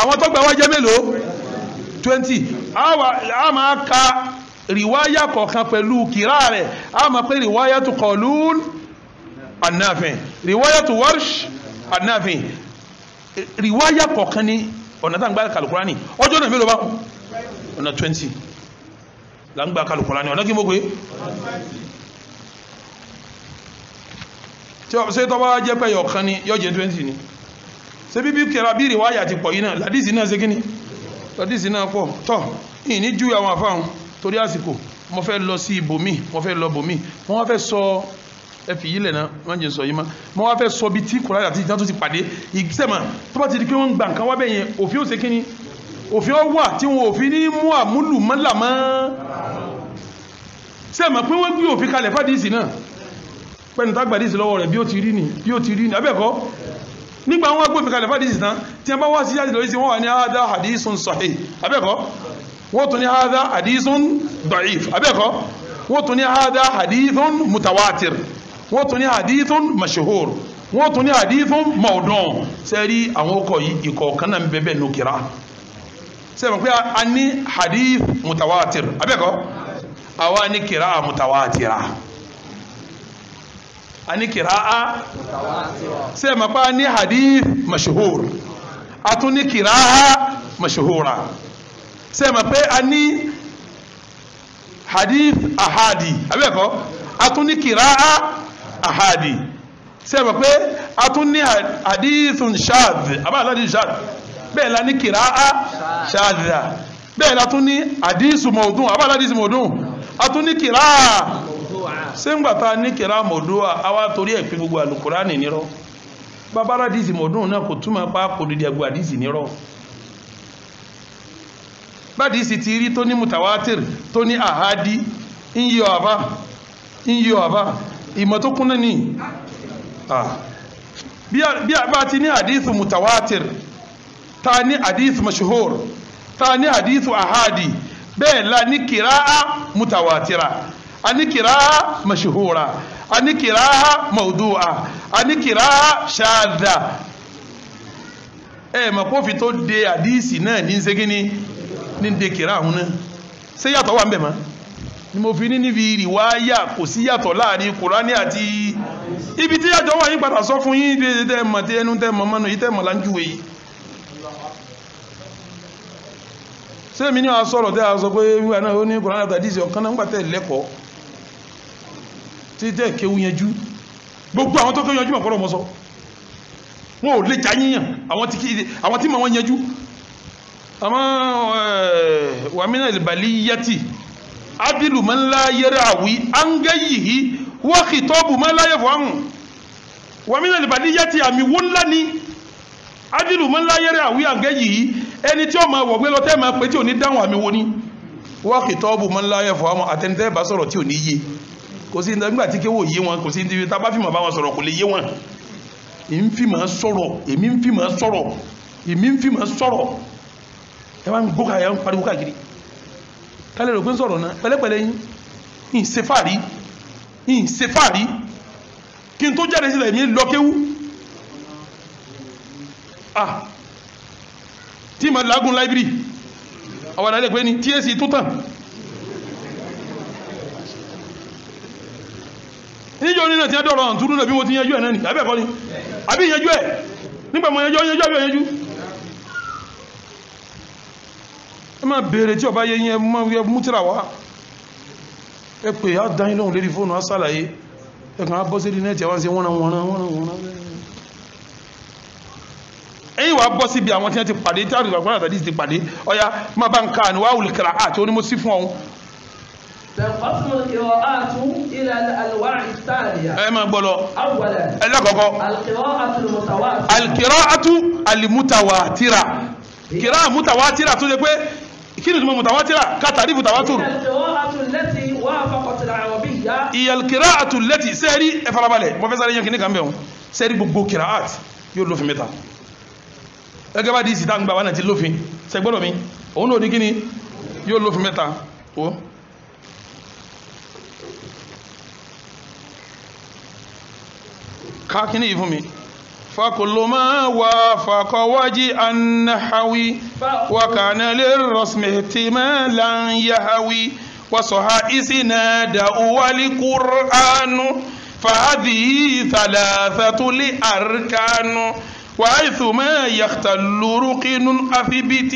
àwọn tó gba wọ́n jẹ́ mélòó 20 a máa ka riwaya kọ̀ọ̀kan pẹ̀lú kìrá rẹ̀ a máa pé riwaya tu Qalun an-Nafi' riwaya tu Warsh an-Nafi' riwaya kọ̀ọ̀kan ní ọ̀nà tá ń gbá Al-Qur'ani ọjọ́ náà mélòó bá ọ̀nà 20 là ń gbá Al-Qur'ani ọ̀nà kí mo gbé ṣe tó bá jẹ́ pé yọ̀kan ni yọ́ jẹ́ 20 ni ṣe bíbí kẹra bí riwaya ti pọ̀ yìí náà ládìsí náà ṣe kíní ládìsí náà pọ̀ tọ́ yìí ní ju àwọn àfáhùn torí àsìkò mo fẹ́ lọ sí ibòmí mo fẹ́ lọ bòmí mo wá fẹ́ sọ ẹfì yìí lẹ̀ náà wọ́n jẹ́ sọ yìí má mo wá fẹ́ sọ bí tí Kùránì àti ìjà tó ti pàdé ìgbésẹ̀mà tó bá ti di pé wọ́n gbà nǹkan wá bẹ́yẹn òfin ó ṣe kíní òfin ó wà tí wọn òfin ní mú àmúlù mọ́là mọ́ sẹ́mà pé wọ́n gbé òfin kalẹ̀ fádìsí náà pẹ̀lú tágbàdìsí lọ́wọ́ rẹ̀ bí ó ti rí ní abẹ́ẹ̀kọ́ nígbà wọn gbé ìfẹ́kalẹ̀ fàdìsí tán tí a bá wá sí jáde lórí sí wọ́n wà ní hadha hadithun sahih abẹ́ẹ̀kọ́ wọ́n tún ní hadha hadithun da'if abẹ́ẹ̀kọ́ wọ́n tún ní hadha hadithun mutawatir wọ́n tún ní hadithun mashhur wọ́n tún ní hadithun mawdu' sẹ́rí àwọn ọkọ̀ yìí ìkọ̀ọ̀kan náà bẹ́ẹ̀ nù kíra sẹ́wọ̀n pé a ní hadith mutawatir abẹ́ẹ̀kọ́ àwa ní kíra mutawatira ani kiraa se mapa ni hadith mashhur atuni kiraa mashhura se mape ani hadith ahadi abeko atuni kiraa ahadi se mape atuni hadithun shadh aba hadith shadh be la ni kiraa shadha be la tuni hadith mawdu aba hadith mawdu atuni kiraa sẹ́ngbàtà ní kìrá mọ̀dúwà àwa torí ẹ̀ pé gbogbo Al-Qur'ani nírọ́ bàbára dìsì mọ̀dún náà kò túnmọ̀ pa kò dìdì ẹgbà dìsì nírọ́ bá dìsì ti rí tó ní mutawatir tó ní àhádí ń yíò àbá ìmọ̀ tó kúnná ní bí a bá ti ní hadith mutawatir ta ní hadith mashhur ta ní hadith àhádí bẹ́ẹ̀ la ní kìrá mutawatira ani kiraa mashhura ani kiraa mawdu'a ani kiraa shadha ma ko fi tó de hadisi náà ní segini ní de kiraa hun náà ṣé yàtọ̀ wà ńbẹ̀ mọ́ ni mo fi ní bí riwaya kò sí yàtọ̀ láàrin Kùránì àti ibi tí yàtọ̀ wà yín padà sọ fún yín de mọ̀ tí ẹnu tẹ́ mọ̀ mọ́nà yìí tẹ́ mọ̀ lanjuwe yìí ṣé mi ní wàá sọ̀rọ̀ tẹ́ a sọ pé wíwá náà ó ní Kùránì àti hadisi ọ̀kan náà ń gbà tẹ́ lẹ́kọ̀ọ́ tí tẹ́ kéwú yanjú gbogbo àwọn tó kéwú yanjú mọ̀kọ́rọ̀ mọ́ sọ wọn ò lè jáyíyàn àwọn tí ma wọ́n yanjú àmọ́ wa min al-baliyyati adilu man la yarawi an gayyihi wa khitabu man la yafhamu wa min al-baliyyati àmì wọ́n ńlá ni adilu man la yarawi an gayyihi ẹni tí ó ma wọ̀gbé lọ tẹ́ ma pé tí ò ní dáhùn àmì wọ́n ni wa khitabu man la yafhamu àtẹnitẹ́ bá sọ̀rọ̀ tí ò ní yé kò sí nígbà tí kéwò yé wọn kò sí níbi tá bá fìmọ̀ bá wọn sọ̀rọ̀ kò lè yé wọn èmi ń fìmọ̀ sọ̀rọ̀ ẹ wá ń gbókà ẹ ń pariwo káàkiri kálẹ̀ rò pé ń sọ̀rọ̀ náà pẹ̀lẹ́pẹ̀lẹ́ yín ṣe fàárí kí n tó jáde sílẹ̀ mi lọ kéwú tí ma lágún láìbírì àwọn àdálẹ́ pé ní tsc tó tàn níjọ́ nínú tí a dọ̀rọ̀ ọ̀n túrú náà bí mo ti yanjú ẹ̀ náà ni àbẹ́ẹ̀kọ́ ni àbí yanjú ẹ̀ nígbà mọ̀ yanjú ẹ máa bèèrè tí ọba yẹ yẹn mú tíra wá ẹ pè á dáyín lóhun lérí fóònù á sàlàyé ẹkàn á bọ́ sí nẹ́ẹ̀tì àwọn sí wọ́n ẹ̀yin wàá bọ́ síbi àwọn tí wọ́n ti pàdé tí Al-Qur'an àti hadith ti pàdé ọ̀ya má bá ń ka anwa'ul qira'at onímọ̀ sí fún ọ̀hún. تنقسم القراءات إلى الأنواع التالية. ما بقولوا أولا القراءة المتواترة. القراءة المتواترة قراءة متواترة تقول كيف اسمها متواترة كتعريف تواتر. القراءة التي وافقت العربية. هي القراءة التي سيري افعل بالي ما في سيري يمكن كم بيهم سيري بقو قراءات يقولوا في متى. ẹgbẹ́ bá di ìsìta ń gbà wà náà ti lófin ṣẹgbọ́dọ̀ mi òun náà ní kí ni yóò lófin mẹ́ta ó káàkiri yìí fún mi fakulu ma wafaqa waji an-nahwi wa kana lir-rasmi ihtimalan yahwi wa saha isnada wal-qur'anu fahadhihi thalathatu li-arkanu وحيث ما يختل ركن أثبت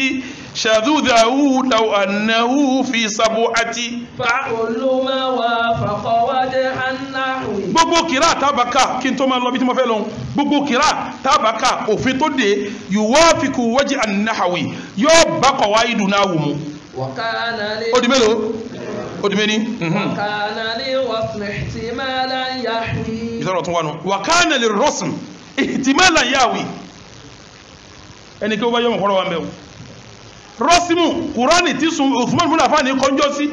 شذوذه لو أنه في سبعة فكل ما وافق وجه النحو. gbogbo kira tabaka kí n tó máa lọ bí tí mo fẹ́ lọ gbogbo kira tabaka òfin tó de yuwafiku wajh an-nahwi yóò bá qawaidu nahwu mu. وكان لي. ó di mélòó ó di méní. وكان للرسم احتمالا يحوي. ìsọ̀rọ̀ tún wà nù. وكان للرسم ihtimala yawi ẹni kí ó bá yọmọ kọ́rọ̀ wa ń bẹ̀ o rọ́símù kùránì tí Usman bin Affan ní kọjọ́ sí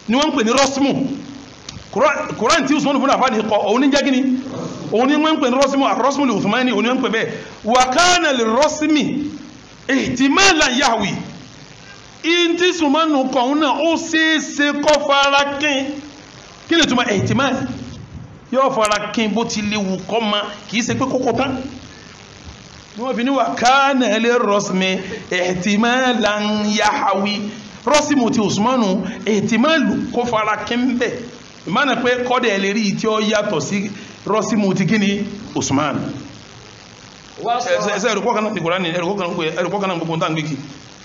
ni wọ́n ń pè ní rọ́símù kùránì tí Usman bin Affan ní kọ òun ní jẹ́ gíní òun ní wọ́n ń pè ní rọ́símù àrọ́símù lè Usman ní òun ní wọ́n ń pè bẹ́ẹ̀ wa kana li rọ́símì ihtimala yawi in tí Usman kọ̀ òun náà ó ṣeéṣe kọ́ fara kí ni túmọ̀ ihtimala yóò fara kin bó ti léwu kọ́ ma kìí ṣe pé kókó tán ní wọ́n fi ní wà kana li rọ́sìmì ihtimalan yahwi rọ́sìmù ti Usmanu ihtimalu kó fara kin bẹ́ ìmánà pé kọ́dẹ̀ lè rí tí ó yàtọ̀ sí rọ́sìmù ti kíni Usman ẹsẹ̀ ẹ̀rùkọ́ kanáà ti Kùránì ẹ̀rùkọ́ kanáà gbogbo tá ń gbégi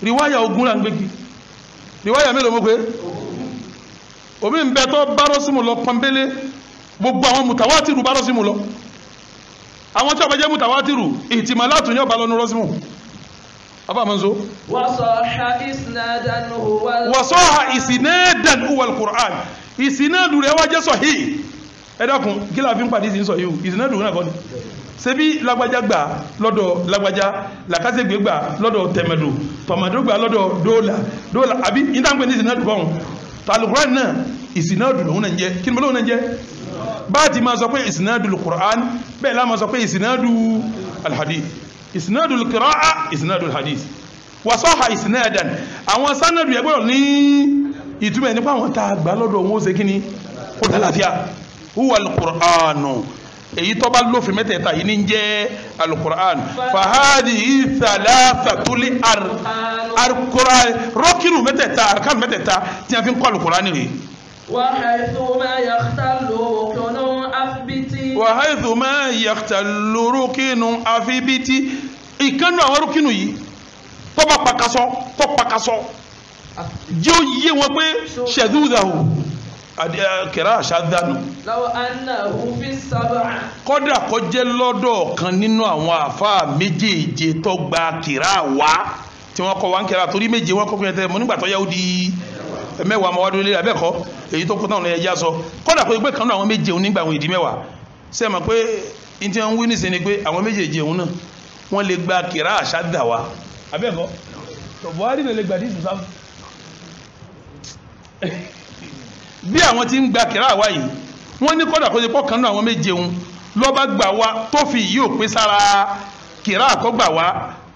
riwáyà ogun là ń gbégi riwáyà mélòó mọ́ pé omi ń bẹ tó bá rọ́sìmù lọ pọ́nbélé gbogbo àwọn mutawatiru bá rọ́símù lọ àwọn tí ó bá jẹ́ mutawatiru ihtimalatu ní ọba lọ́nu rọ́símù abámanzo wasaha isnadan huwa al-Qur'an ìsinádù rẹ̀ wá jẹ́ sahih ẹ̀dàkùn kí la fi ń pàdé sí sahih ìsinádù náà kọ́ni ṣebí lágbájá gbà lọ́dọ̀ lágbájá làkásẹ̀gbé gbà lọ́dọ̀ tẹ̀mẹ̀dù tọ̀mẹ̀dù gbà lọ́dọ̀ dóòlà àbí ìdáǹpẹ̀ ní ìsinádù kọ́hùn al-Qur'an náà ìsinádù lòun náà jẹ́ kí ni lòun náà jẹ́ báàtì máa sọ pé ìsinádù al-Qur'an bẹ́ẹ̀ lá máa sọ pé ìsinádù al-hadith ìsinádù al-qira'a ìsinádù al-hadith wasaha isnadan àwọn sanadu yẹ gbọ́dọ̀ ní ìtumẹ̀ nípa àwọn tá a gbà lọ́dọ̀ wọn ó ṣe kíni ó dàlàfíà huwa al-Qur'anu èyí tó bá lófin mẹ́tẹ̀ẹ̀ta yìí ní jẹ́ al-Qur'an fahadihi thalathatu li al-Qur'an rọ́kìnù mẹ́tẹ̀ẹ̀ta arkan mẹ́tẹ̀ẹ̀ta tí a fi ń kọ́ al-Qur'an rèé. وحيث ما يختل ركن أثبت ìkànnì àwọn rúkìnù yìí tó bá pakasọ jẹ́ ó yé wọn pé ṣẹ̀dúdàwò kẹrà àṣàdánù kọ́dà kó jẹ́ lọ́dọ̀ kan nínú àwọn àfáà méjèèje tó gba kẹrà wá tí wọ́n kọ́ wá ń kẹrà torí méje wọ́n kọ́ kẹrà mọ́ nígbà tó yá ó di mẹ́wàá mọ́wádó lé abẹ́kọ́ èyí tó kó táwọn ẹ̀yà sọ kọ́dà kó gbé kan náà àwọn méje òun nígbà àwọn ìdí mẹ́wàá ṣe mọ̀ pé in tí wọ́n wí nísìn ni pé àwọn méjèèjì òun náà wọ́n lè gba kìrá àṣádà wa abẹ́kọ́ Buhari lè gba dísù sáfù bí àwọn tí ń gba kìrá wa yìí wọ́n ní kọ́dà kó ṣe pọ́ kan náà àwọn méje òun lọ́ bá gbà wá tó fi yìí ò pé sára kìrá àkọ́gbà wá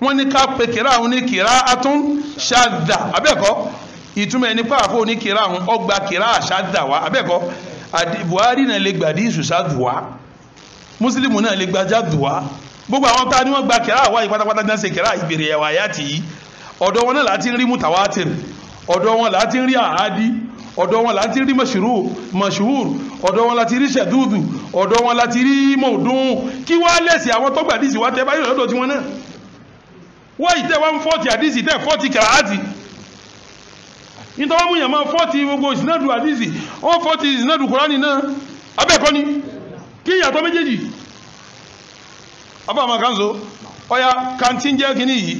wọ́n ní ká pe kìrá òun ní kìrá atún ṣáàdà abẹ́kọ́ ìtumọ̀ ẹni pàápọ̀ ní kìrá òun ọgbà kìrá àṣádà wa abẹ́kọ́ Buhari náà lè gba dísù sáfù wa Muslim náà lè gba jáàdù wa gbogbo àwọn tá ní wọ́n gba kìrá àwá ìpátápátá ní ṣe kìrá ìbèrè ẹ̀wà àyàtì yìí ọ̀dọ̀ wọn náà láti rí mutawatir ọ̀dọ̀ wọn láti rí àhádí ọ̀dọ̀ wọn láti rí mashhur ọ̀dọ̀ wọn láti rí ṣẹ̀dúdù ọ̀dọ̀ wọn láti rí mọ̀ọ́dún kí wá lẹ́sì àwọn tó gbàdísì wá tẹ́ báyìí lọ́dọ̀ tí wọ́n náà wọ́n ìtẹ́ wọ́n 40 àdísì tẹ́ 40 kìràátì nítorí wọ́n mú yàn máa 40 gbogbo ìsinádù àdísì wọ́n 40 ìsinádù Kùránì náà abẹ́ẹ̀kọ́ ni kí ìyàtọ̀ méjèèjì abá ma kan so ọ̀ya kantin jẹ́ kínní yìí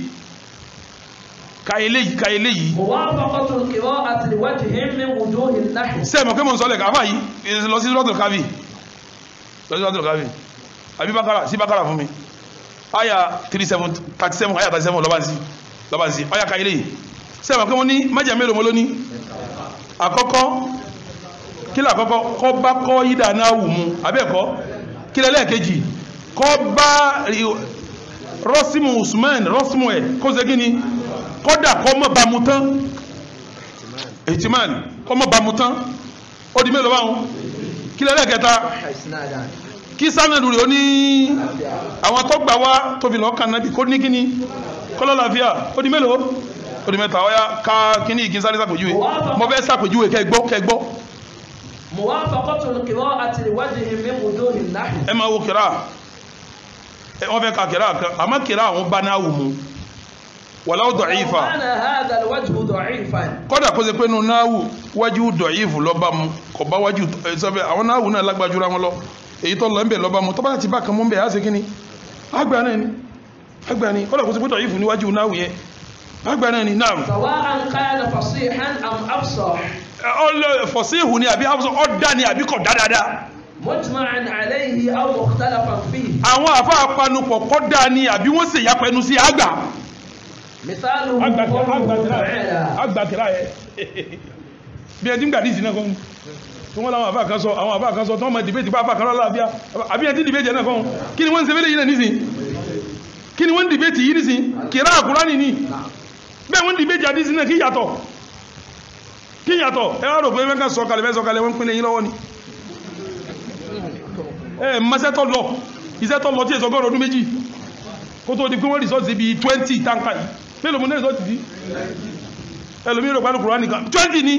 ka eléyìí. muwafaqatul qira'ati liwajhin min wujuhin nahw. sẹ́ẹ̀mọ̀ kí mo ń sọ lẹ́ka àfáà yìí lọ sí suratul Kahfi àbí Bákàrà fún mi aya 37 aya 37 lọ́ba sí ọ̀ya ka eléyìí sẹ́ẹ̀mọ̀ kí mo ní májà mélòó mo lóní àkọ́kọ́ kí lè àkọ́kọ́ kọ́ bá kọ́ yídà náà wù mu abẹ́ẹ̀kọ́ kí lè lẹ́ẹ̀kejì kọ́ bá rọ́símù Usman rọ́símù ẹ̀ kó ṣe kí ni kọ́dà kọ́ mọ́ bá mu tán ètìmán kọ́ mọ́ bá mu tán ó di mélòó báwọn kí lè lẹ́ẹ̀kẹta kí sánàdù rẹ̀ ó ní àwọn tó gbà wá tóbi lọ́ọ́ kan náà bí kó ní kí ni kọ́lọ́ làáfíà ó di mélòó ó di mẹ́ta ọ̀ya ká kí ni ìkíni sáré sàpèjúwe mo fẹ́ sàpèjúwe kẹ́gbọ́ muwafaqatul qira'ati liwajhin min wujuhin nahw. ẹ máa wo kìrá wọ́n fẹ́ ka kìrá àmọ́ kìrá àwọn bá náà wù mú walau da'ifa kọ́dà kó ṣe pé nínú náà wù wájú da'ifu lọ́ba mu kò bá wájú sọ́fẹ́ àwọn náà wù náà lágbájúra wọn lọ èyí tó lọ ń bẹ̀ lọ́ba mu tó bá ti bá kan mú bẹ̀ á ṣe kí ni àgbà náà ni kọ́dà kó ṣe pé da'ifu níwájú náà wù yẹn àgbà náà ni náà. sawa'an kana fasihan am afsah. fasihu ni àbí afsah ọ̀dà ni àbí kò dáadáa. mujma'an alayhi aw mukhtalafan fihi. àwọn àfa apanupọ̀ kọ́ dáa ni àbí wọ́n sì yà pẹ̀lú sí àgbà. mithaluhu agbàkìrá yẹ bí ẹni gbà díìsì náà kọ́ tí wọ́n láwọn àfa kan sọ tí wọ́n máa dìbẹ́tì bá àfa kan lọ́la àbíyá àbí ẹni dìbẹ́tì náà kọ́ kí ni wọ́n ń ṣe fẹ́lẹ́ yìí náà nísìn kí ni wọ́n ń dìbẹ́tì yìí nísìn kìrá Kùránì ni bẹ́ẹ̀ wọ́n dìbẹ́tì àdíìsì náà kí yàtọ̀ ẹ wá rò pé fẹ́ sọ̀kalẹ̀ wọ́n pínlẹ̀ yín lọ́wọ́ ni mọ́sẹ́tọ̀ lọ iṣẹ́tọ̀ lọ tí èso gọ́rọ̀ ọdún méjì kó tó di pé wọ́n rìsọ́ọ̀tì bí 20 tánkà yìí mélòó mú ní rìsọ́ọ̀tì sí ẹlòmí rò pánù Kùránì nìkan 20 ní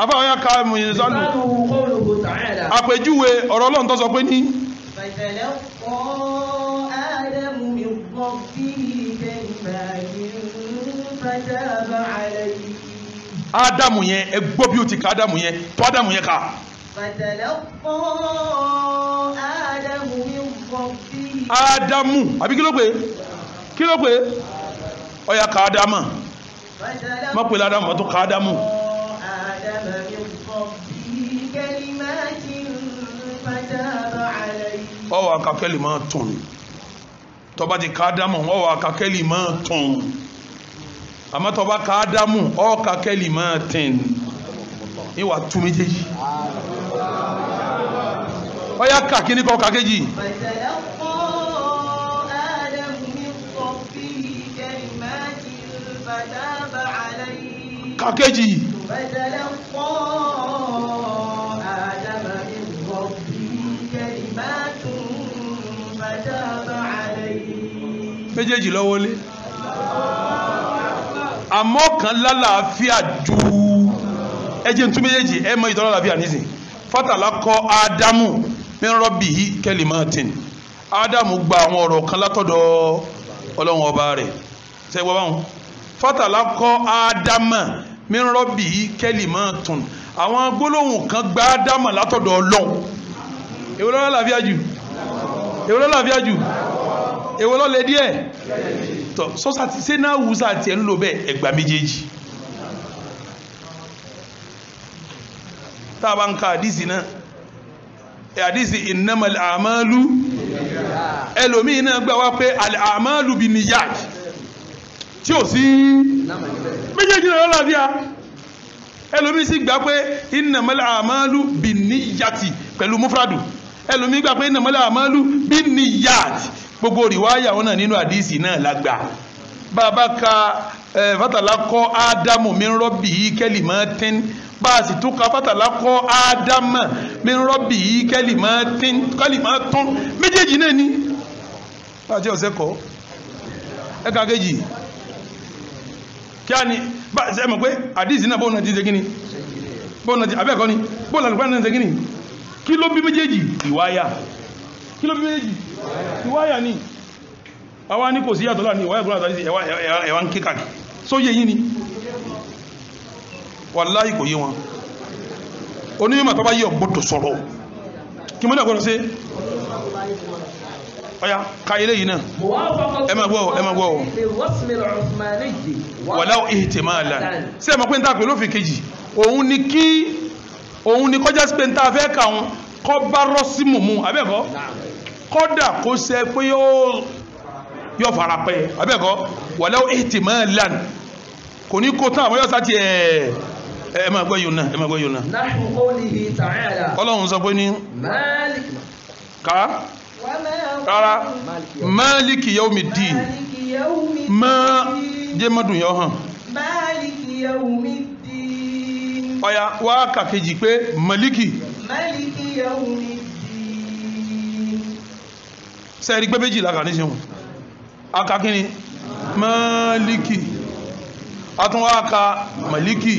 afáwọn ya ká mú ìrìnsánù àpèjúwe ọ̀rọ̀ Ọlọ́run tó sọ pé ní Ádámù yẹn ẹgbọ́ bí ó ti ká Ádámù yẹn tó Ádámù yẹn ká Ádámù àbí kí ló pé ọya ká Ádámù mọ́ pẹ̀lú Ádámù mọ́ tó ká Ádámù ọwọ́ akakẹ́lì máa tún tọba ti ká Ádámù ọwọ́ akakẹ́lì máa tún àmọ́ tọba ká Ádámù ọwọ́ akakẹ́lì máa tún ìwà tú méjèèjì ọya kàkíní kọ́ kàkéjì kàkéjì méjèèjì lọ́wọ́ lé àmọ́ kan lálàáfíà ju ẹjẹ́ tún méjèèjì ẹ mọ ìtọ́lá lálàáfíà nísìn fátàlá kọ́ Ádámù min rabbihi kalimatin Ádámù gba àwọn ọ̀rọ̀ kan látọ̀dọ̀ Ọlọ́run ọba rẹ̀ sẹ́gbọ́ báwọn fátàlá kọ́ Ádámù min rabbihi kalimatun àwọn gbólóhùn kan gba Ádámù látọ̀dọ̀ Ọlọ́run èwo ló lálàáfíà jù èwo ló lè díẹ̀ tọ́ sọ́sà ti ṣe náà wùsà tiẹ̀ ń lò bẹ́ẹ̀ ẹgbà méjèèjì tá a bá ń ka àdìsí náà àdìsí innamal a'malu ẹlòmíì náà gbà wá pé al-a'malu binniyat tí ò sí méjèèjì náà lọ́làbíà ẹlòmíì sì gbà pé innamal a'malu binniyati pẹ̀lú mufradu ẹlòmíì gbà pé innamal a'malu binniyat gbogbo rìwáyà wọn náà nínú àdìsí náà lágbà bàbá ka fatala kọ́ Ádámù min rabbihi kalimatin bá a sì tún ka fatala kọ́ Ádámù min rabbihi kalimatun méjèèjì náà ni bá a jẹ́ ọ̀sẹ̀ kọ́ ẹ̀ka kejì kí á ní bá a ṣe mọ̀ pé àdìsí náà bóun náà ti ṣe kí ni bóun náà ti abẹ́ẹ̀kọ́ ni bóun náà ti ṣe kí ni kí ló bí méjèèjì ìwáyà kí ló bí méjèèjì ìwáyà ni àwa ní kò sí yàtọ̀ láàrin ìwáyà gbọ́nà àtàrí ẹ̀wà ń kíkàkì sóyè yìí ni wàláhì kò yé wọn onímọ̀ tó bá yí ọ̀gbọ́dọ̀ sọ̀rọ̀ kí mọ́ ní ọ̀gbọ́dọ̀ sí ọ̀yá ka eléyìí náà ẹ máa gbọ́ walaw ihtimalan ṣé ẹ mọ̀ pé n ta pè lófin kejì òun ni kọjá sí pé n ta fẹ́ kà ń kọ́ bá rọ́símù mu abẹ́kọ́ kọ́dà kó ṣe pé yóò fara pẹ́ abẹ́kọ́ walaw ihtimalan kò ní kó tán àwọn yóò sá ti ẹ máa gbọ́ yìí náà ẹ máa gbọ́ yìí náà. nahwu qawlihi ta'ala. ọlọ́run sọ pé ní. Malik. ká rárá Maliki yawmiddin má jẹ́ mọ́dún yọ hàn. Maliki yawmiddin. ọ̀yà wá kàkejì pé Maliki. Maliki yawmiddin. sẹ́ẹ̀rí pé méjì lákà ní ṣeun akakíni Maliki atúnwáka Maliki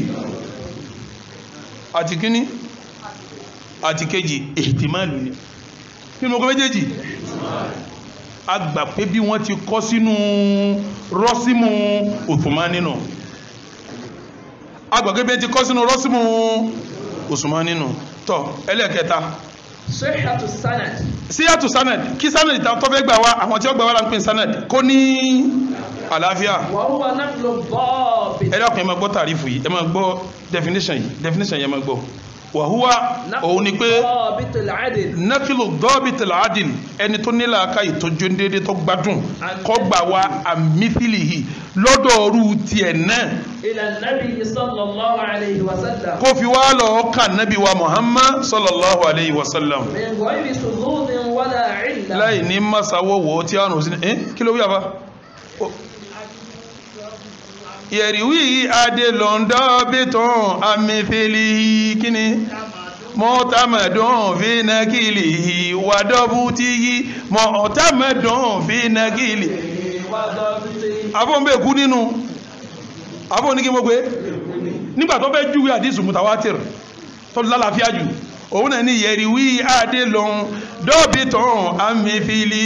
àti kíní àti kejì ihtimalu ni kí ni mo kọ́ méjèèjì a gbà pé bí wọ́n ti kọ́ sínú rọ́símù Uthmani nínú a gbà pé bí wọ́n ti kọ́ sínú rọ́símù Uthmani nínú tọ́ ẹlẹ́kẹta sihhatu sanad. síyàtù sanad kí sanad ìta tó fẹ́ gbà wá àwọn tí ó gbà wá la ń pè sanad kó ní àlàáfíà. wa huwa naqlu dhabit. ẹ dákun ẹ máa gbọ́ tàrífù yìí ẹ máa gbọ́ definition yìí ẹ máa gbọ́ wàhúwà òun ni pé nákìlù dọ́bìtìlì àdìl ẹni tó nílà aka ìtọ́jú dédé tó gbádùn kọ́ gbà wá àmìfìlìhì lọ́dọ̀ ọ̀rú tiẹ̀ náà. ila nabi sallallahu alayhi wa sallam. kó fi wá lọ ka nabi wa Muhammad sallallahu alayhi wa sallam. min ghayri shududin wala illa. láì ní masawowo tí a nù sí kí ló wí àbá. yẹ̀rìwí adé lọ́ndọ́ bẹ́tọ̀n àmìfẹ́lì kíni mọ́tàmẹ́dùn fi nàkìlì wàdọ́bùtìyí mọ́tàmẹ́dùn fi nàkìlì. àfọ̀nbẹ́ kú nínú àfọ̀n ní kí mo gbé nígbà tó fẹ́ júwe àdìsù mutawatir tó lálàáfíà jù òun náà ní yẹ̀rìwí adé lọ́n dọ́bìtọ̀n àmìfẹ́lì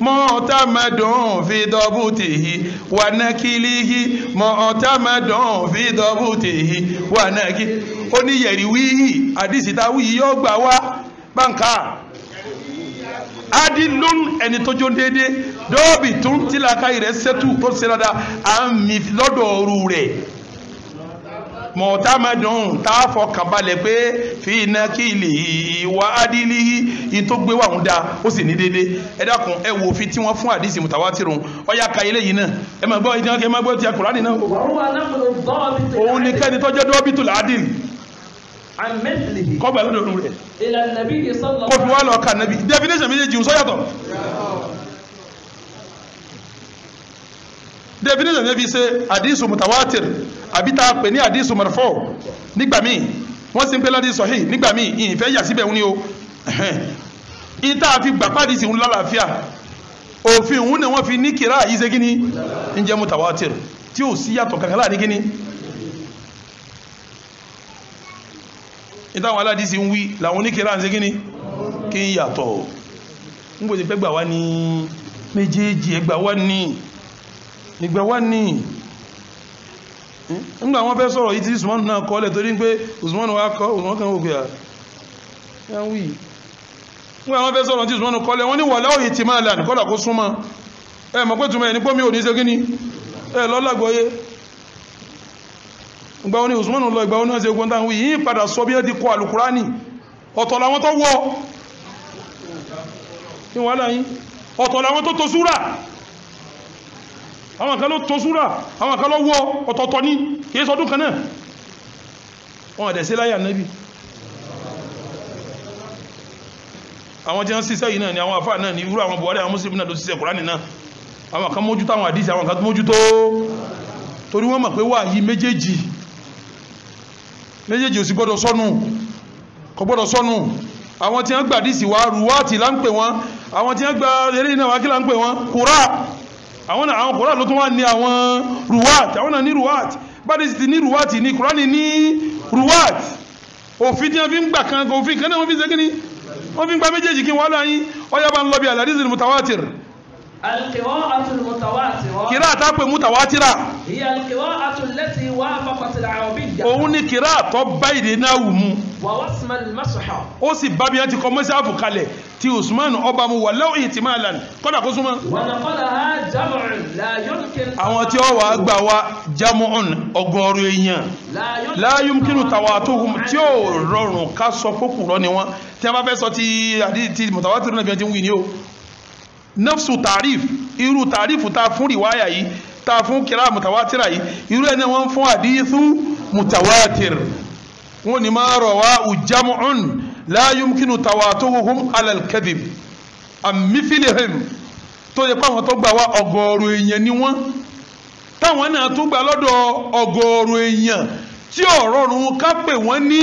mọ́tàmẹ́dùn fi dọ́bùtìyí wànàkìlìhì mọ̀ọ́tàmẹ́dùn fi dọ́bùtìhì wànàkì ó ní yẹ̀rìwíhì àdìsítàwí yóò gbà wá báńkà adìlún ẹni tó jó déédéé dọ́ọ̀bì tún tìlàkà rẹ̀ ṣètù tó ṣe dáadáa àmì lọ́dọ̀ ọ̀rù rẹ̀ mọ̀ọ́tàmẹ́dùn tá a fọkàn balẹ̀ pé fi nàkìlìhì wà adìlìhì yìí tó gbé wà ń da ó sì ní déédéé ẹ dákun ẹ wò fi tí wọ́n fún àdìsí mutawatirun ọ̀yà ka eléyìí náà ẹ máa gbọ́ ìdíwọ́n kí ẹ máa gbọ́ ti Kùránì náà. òun ni kẹ́ni tó jẹ́ dọ́bìtù làádìl kọ́gbà lọ́dọ̀ ọ̀run rẹ̀ kó fi wá lọ ka nàbí definition méjèèjì ń sọ yàtọ̀ definition yẹn fi ṣe àdìsù mutawatir àbí tá a pè ní àdìsù marfu nígbà míì wọ́n sì ń pè ládìí sahih nígbà míì ìfẹ́ yà síbẹ̀ ń ní o ìta àfi gbàpáàdì sí ń lálàáfíà òfin òun ni wọ́n fi ní kìrá yìí ṣe kíní ń jẹ́ mutawatir tí ó sí yàtọ̀ kankan láàrin kíní ìtàwọn aládìsí ń wí làwọn oníkìrá ń ṣe kíní kí ń yàtọ̀ ń gbòdì pẹ́ gbà wá ní méjèèjì ẹgbà wá ní ìgbà wá ní nígbà wọ́n fẹ́ sọ̀rọ̀ yìí tí Usman náà kọ́lẹ̀ torí pé Usman wá kọ́ Usman kan òkè à ń wí nígbà wọ́n fẹ́ sọ̀rọ̀ tí Usman kọ́lẹ̀ wọ́n ní wà láwọ̀ ihtimalan kọ́lá kó súnmọ́ ẹ mọ̀ pé túnmọ̀ ẹ̀ ní pọ́ mi ò ní ṣe kíní ẹ lọ́lágbọ́yé ìgbà wọn ni Usman lọ ìgbà wọn ni wọ́n ṣe ogun táwọn yìí padà sọ bí ẹ ti kọ Al-Qur'ani ọ̀tọ̀ làwọn tó wọ́ ní wọ́n láyín ọ̀tọ̀ làwọn tó tó súrà àwọn kan ló tó súrà àwọn kan ló wọ́ ọ̀tọ̀ọ̀tọ̀ ní kìí sọdún kan náà wọ́n àdẹ̀ sí láyà Nábì àwọn tí wọ́n ṣiṣẹ́ yìí náà ni àwọn àfáà náà ni irú àwọn Buhari àwọn Muslim náà ló ṣiṣẹ́ Kùránì náà àwọn kan mójútó àwọn àdísì àwọn kan mójútó torí wọ́n mọ̀ pé wà yí méjèèjì ò sì gbọ́dọ̀ sọnù kò gbọ́dọ̀ sọnù àwọn tí wọ́n gbà àdísì wá rúwátì là ń pè wọ́n àwọn tí wọ́n gba eré náà wá kí là ń pè wọ́n kùrá àwọn kùrá ló tún wá ní àwọn rúwátì àwọn náà ní rúwátì bádìsì ti ní rúwátì ní Kùránì ní rúwátì òfin tí wọ́n fi ń gbà kan òfin kan náà wọ́n fi ń ṣe kíní wọ́n fi ń gba méjèèjì kí wọ́n láyín ọyá bá ń lọ bí al-hadith al-mutawatir القراءة المتواترة قراءة متواترة هي القراءة التي وافقت العربية òun ni قراءة tó bá èdè náà wù mu ووسم المصحف ó sì bá bí wọ́n ti kọ mọ́sáàfù kalẹ̀ tí Usman ọba mu walau ihtimalan kódà kó súnmọ́. ونقلها جمع لا يمكن àwọn tí ó wà gbà wá jamu'un ọgọ́rùn èèyàn la yumkinu tawatuhum tí ó rọrùn ká sọ pòkùrọ́ ni wọ́n tí a bá fẹ́ sọ ti mutawatir náà bí wọ́n ti ń wí ní o nafsu tarif irú tarifu ta fún riwaya yìí ta fún kira mutawatira yìí irú ẹni wọ́n fún hadithu mutawatir wọ́n ni máa rawahu jamu'un la yumkinu tawatuhum ala al-kadhib am mithlihim tó yẹ pé àwọn tó gbà wá ọgọ́rùn èèyàn ni wọ́n táwọn náà tó gbà lọ́dọ̀ ọgọ́rùn èèyàn tí ọ̀rọ̀rùn ká pè wọ́n ní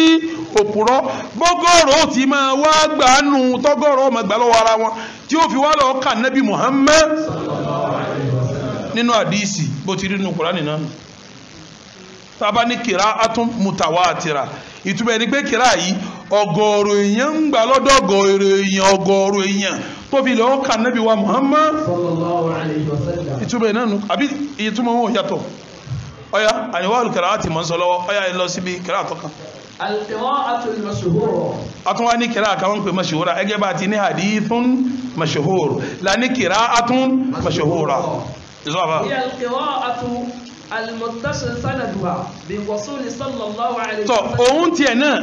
òpùrọ́ bọ́gọ́rọ̀ ó ti máa wá gbàánu tọ́gọ́rọ̀ ọmọ gbà lọ́wọ́ ara wọn tí ó fi wá lọ kà Nábì Muhammad nínú àdíìsì bó ti rí nínú Kùránì náà tàbá ní qira'atun mutawatira ìtumọ̀ ẹni pé kìrá yìí ọgọ́rùn èèyàn ń gbà lọ́dọ̀ ọgọ́rùn èèyàn tó fi lọ́ọ́ kà Nábì wa Muhammad ìtumọ̀ ẹ̀ náà nù àbí ìtumọ̀ wọn ò yàtọ̀ ọ̀yá àníwá al-qira'ati mọ̀ ń sọ lọ́wọ́ ọ̀yá ẹ lọ síbi kìrá àtọ́kan. al-qira'atul mashhura. àtúnwá ní kìrá àkàwọn pé mashhura ẹgẹ́ bá ti ní hadithun mashhur la ní qira'atun mashhura. hiya al-qira'atu al-muttasil sanaduha bi wasuli sallallahu alayhi wa sallam. tọ òun tiẹ̀ náà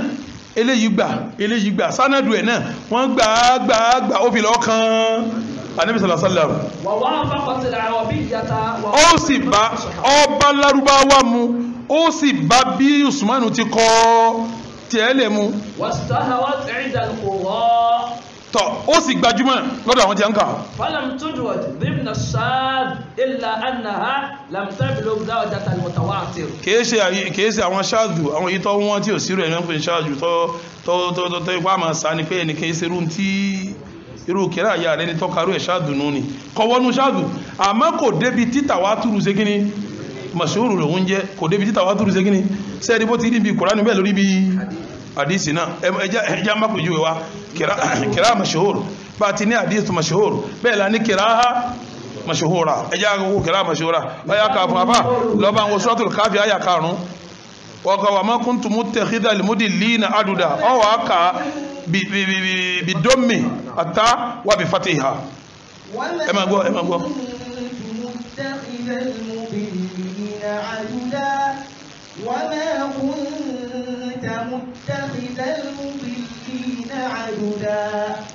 eléyìí gbà sanadu ẹ̀ náà wọ́n gbà ó fi lọ́ọ́ kan Ànábì sallallahu alaihi wasallam. wa wafaqat al-arabiyyata. ó sì bá ọba Lárúbáwá mu ó sì bá bí Usmanu ti kọ́ tiẹ̀ lè mu. wastahawat 'inda al-qurra. tọ ó sì gbajúmọ̀ lọ́dọ̀ àwọn tí a ń kà. falam tudwaj dhimn ash-shadh illa annaha lam tablugh darajat al-mutawatir. kìí ṣe àwọn ṣáàdù àwọn èyí tó wọ́n tí ò sí rẹ̀ ní wọ́n pè ní ṣáàdù tó ipá máa sa ni pé ẹnì kìí ṣe irú tí irú kìrá àyà rẹ̀ ní tọ́karú ẹ̀ ṣáàdù nù ni kọ̀wọ́nú ṣáàdù àmọ́ kò débi títà wá túrú ṣe kíní mashhuru lòun jẹ́ kò débi títà wá túrú ṣe kíní sẹ́ẹ̀dì bó ti rí bí Kùránì bẹ́ẹ̀ lórí bí hadisi náà ẹjá má pèjú wa kìrá mashhur bá ti ní hadisi mashhur bẹ́ẹ̀ la ní kìrá mashhura ẹjá gbogbo kìrá mashhura ọya ká fún apá lọ́ba àwọn suratul Kahfi àyà karùn-ún wọ́kọ̀ wà má kuntu muttakhidhal mudillina aduda ọwọ́ ká bí dọ́mì àtà wà bí fatiha ẹ máa gbọ́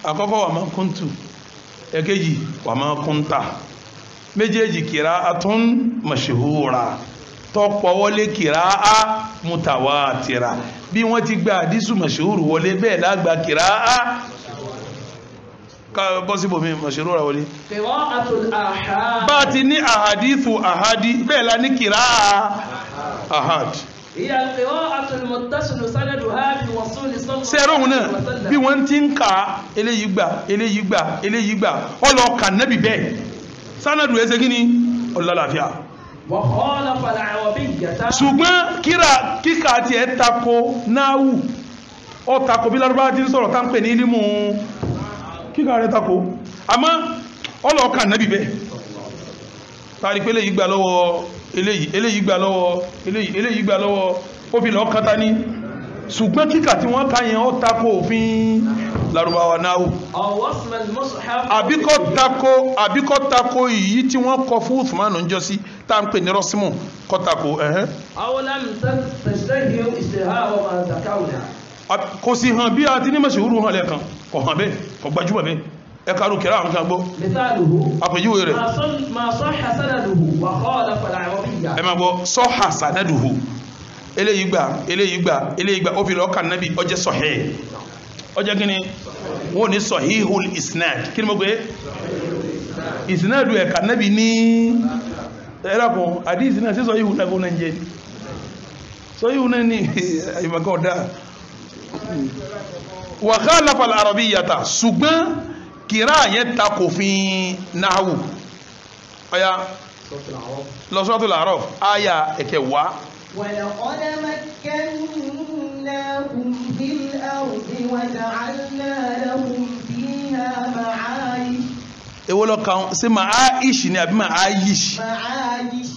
àkọ́kọ́ wà máa kúntù ẹ̀kejì wà máa kúntà méjèèjì qira'atun mashhura tọ́pọ̀ wọlé qira'a mutawatira bí wọ́n ti gba àdísù mashhuru wọlé bẹ́ẹ̀ lágbà qira'a bọ́síbò mi mashhura wọlé qira'atul ahad bá ti ní ahadithu ahadi bẹ́ẹ̀ la ní qira'a ahad. hiya al-qira'atul muttasil sanaduha bi wasuli sallallahu sẹ́rọ̀ òun náà bí wọ́n ti ń ka eléyìí gbà ọlọ́ọ̀kà nẹ́bì bẹ́ẹ̀ sánàdù ẹsẹ̀ kí ni ọlọ́láfíà. wa khalafa al-arabiyyata. ṣùgbọ́n kíkà tiẹ̀ tako náwù ọ tako bí Lárúbáwá ti ń sọ̀rọ̀ tá ń pè ní ilimu kíkà rẹ̀ tako àmọ́ ọlọ́ọ̀kà nẹ́bì bẹ́ẹ̀ tàbí pé eléyìí gbà lọ́wọ́ eléyìí gbà lọ́wọ́ ó fi lọ́ọ́ kátá ní ṣùgbọ́n kíkà tí wọ́n ká yẹn ó tako òfin Lárúbáwá náwó àbíkọ́ tako èyí tí wọ́n kọ fún Uthmanu ń jọ sí tá ń pè ní rọ́símù kọ́ tako kò sí hàn bí a ti ní mashhuru hàn lẹ́ẹ̀kan kò hàn bẹ́ẹ̀ kò gbajúmọ̀ bẹ́ẹ̀ ẹ̀kàrù kìrá àwọn kan gbọ́ àpèjúwe rẹ̀ ẹ máa gbọ́ sọ́hà sanaduhu eléyìí gbà ó fi lọ́ọ̀kà nábì ọjẹ́ sọ̀hẹ́ ọjẹ́ kí ni wọ́n ní sọ̀híhul isnad kí ni mo gbé isnadu ẹ̀ka nábì ní ẹ̀rọ̀kùn àdíìsì náà sí sọ̀híhù náà kó náà jẹ́ sọ̀híhù náà ní ìmọ̀kan ọ̀dá wa khalafa al-arabiyyata ṣùgbọ́n kìrá yẹn ta kò fi náhù ọya lọ́sọ́tò làárọ̀ áyà ẹ̀kẹwàá. ولقد مكناكم في الأرض وجعلنا لهم فيها معايش. èwo ló kàn ṣe ma'aish ni àbí ma'ayish. معايش.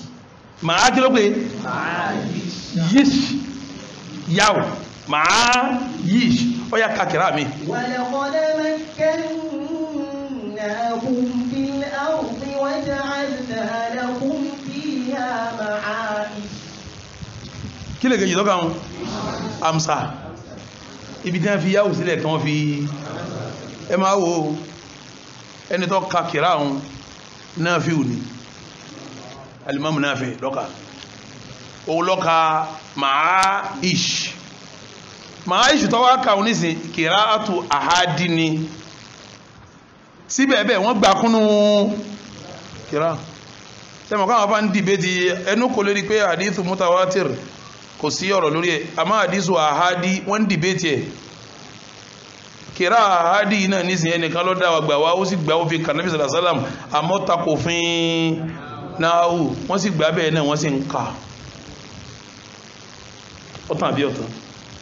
màá kí ló pé. yish yaw ma'ayish ọya kakira mi. ولقد مكناكم kí lè kejì tọ́ka wọn amsa ibi tí wọ́n fi yáwù sílẹ̀ kí wọ́n fi ẹ máa wo ẹni tó ka kìrá wọn Nafi'u ni alimamu Nafi' lọ́ka òun lọ́ka Ma'ish tó wá kàwọn nísìn qira'atu ahadi ni síbẹ̀ bẹ́ẹ̀ wọ́n gbà kúnnú kìrá tẹ́mọ̀ káwọn bá ń dìbé ti ẹnu kò lórí pé hadithu mutawatir kò sí ọ̀rọ̀ lórí ẹ̀ àmọ́ hadithu ahadi wọ́n dìbé ti ẹ̀ kìrá ahadi náà nísìn ẹnìkan ló dá wa gbà wá ó sì gbà ó fi kànáfì sàlásálàm àmọ́ takò fín náhù wọ́n sì gbà bẹ́ẹ̀ náà wọ́n sì ń kà ọ̀tàn àbí ọ̀tàn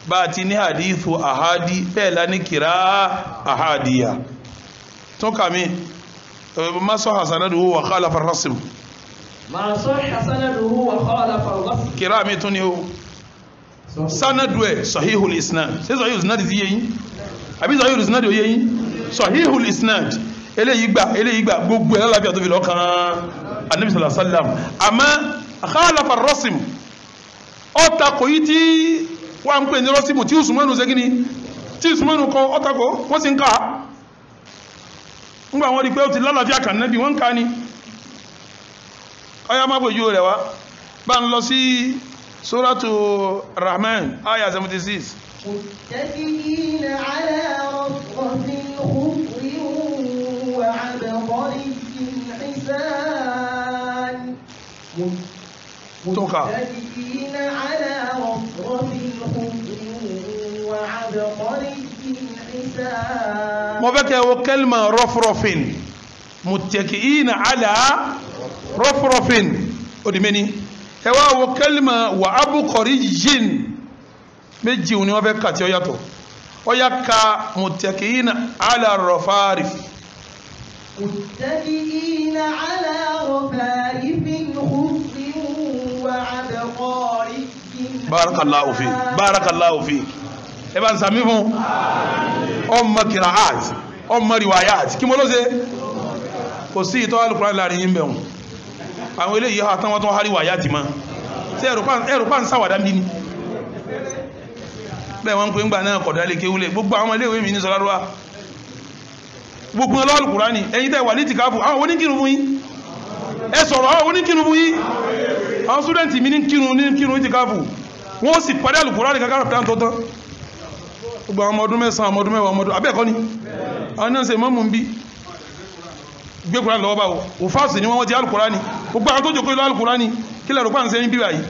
bá ti ní hadithu ahadi bẹ́ẹ̀ lá ní kìrá ahadiya tó kàmí ma sahha sanaduhu wa khalafa ar-rasm ma sahha sanaduhu wa khalafa ar-rasm kìrá mi tún ní o sanadu ẹ̀ sahihul isnad ṣe sahihul isnad ti yé yín àbí sahihul isnad ò yé yín sahihul isnad eléyìí gbà gbogbo ẹ̀ lálàáfíà tó fi lọ́kàn Ànábì sallallahu alaihi wasallam àmọ́ khalafa ar-rasm ọ̀tàkò yìí tí wọ́n ń pè ní rọ́símù tí Usmanu ṣe gíní tí Usmanu kọ ọ̀tàkò wọ́n sì ń ká ńgbà wọ́n rí pé ó ti lálàáfíà kan Nábì wọ́n ń ká ní ọya má bòjú rẹ̀ wá bá ń lọ sí Suratu Rahman aya 76 متكئين على رفرف خضر وعبقري حسان متكئين على رفرف خضر وعبقري حسان mo fẹ́ kẹ́ wo kẹ́lìmà rọ́frọ́fin متكئين على رفرف odimeni ẹ wá wo kẹ́lìmà wà abqariyyin méjì ni wọ́n fẹ́ kà tí ó yàtọ̀ ó yá ka متكئين على الرفارف متكئين على رفارف خضر وعبقري barakallahu fi barakallahu fi ẹ bá ń sàmì fún ọmọ kìràát ọmọ riwayat kí mo ló ṣe kò sí ìtọ́ alùkùnrin láàrin yín bẹ̀rùn àwọn eléyìí àtàwọn tó hárí wayat ma tí ẹrùpá ń sáwàdá bí ní bẹ́ẹ̀ wọ́n ń pè ń gbà náà kọ̀dá lè kéwúlẹ̀ gbogbo àwọn iléèwé mi ní sọ́lárúwá gbogbo ọlọ́ọ̀lùkùnrin ni ẹ̀yin tẹ́ wà ní tìkáfù àwọn oníkírun fún yín ẹ sọ̀rọ̀ àwọn oníkírun fún yín àwọn súdẹ̀ntì mi ní kírun tìkáfù wọ́n sì parí alùkùnrin kankan rẹ̀ tó tán gbogbo àwọn ọmọdún mẹ́sàn-án ọmọdún mẹ́wàá ọmọdún abẹ́ẹ̀kọ́ ni àwọn náà ṣe mọ́mù ń bí gbé Kùránì lọ́wọ́ báwo òfáàsì ni wọ́n ti alùkùránì ni gbogbo àwọn tó jòkó ìlú alùkùránì ni kí lẹ́rù pàǹ sẹ́yìn bíbà yìí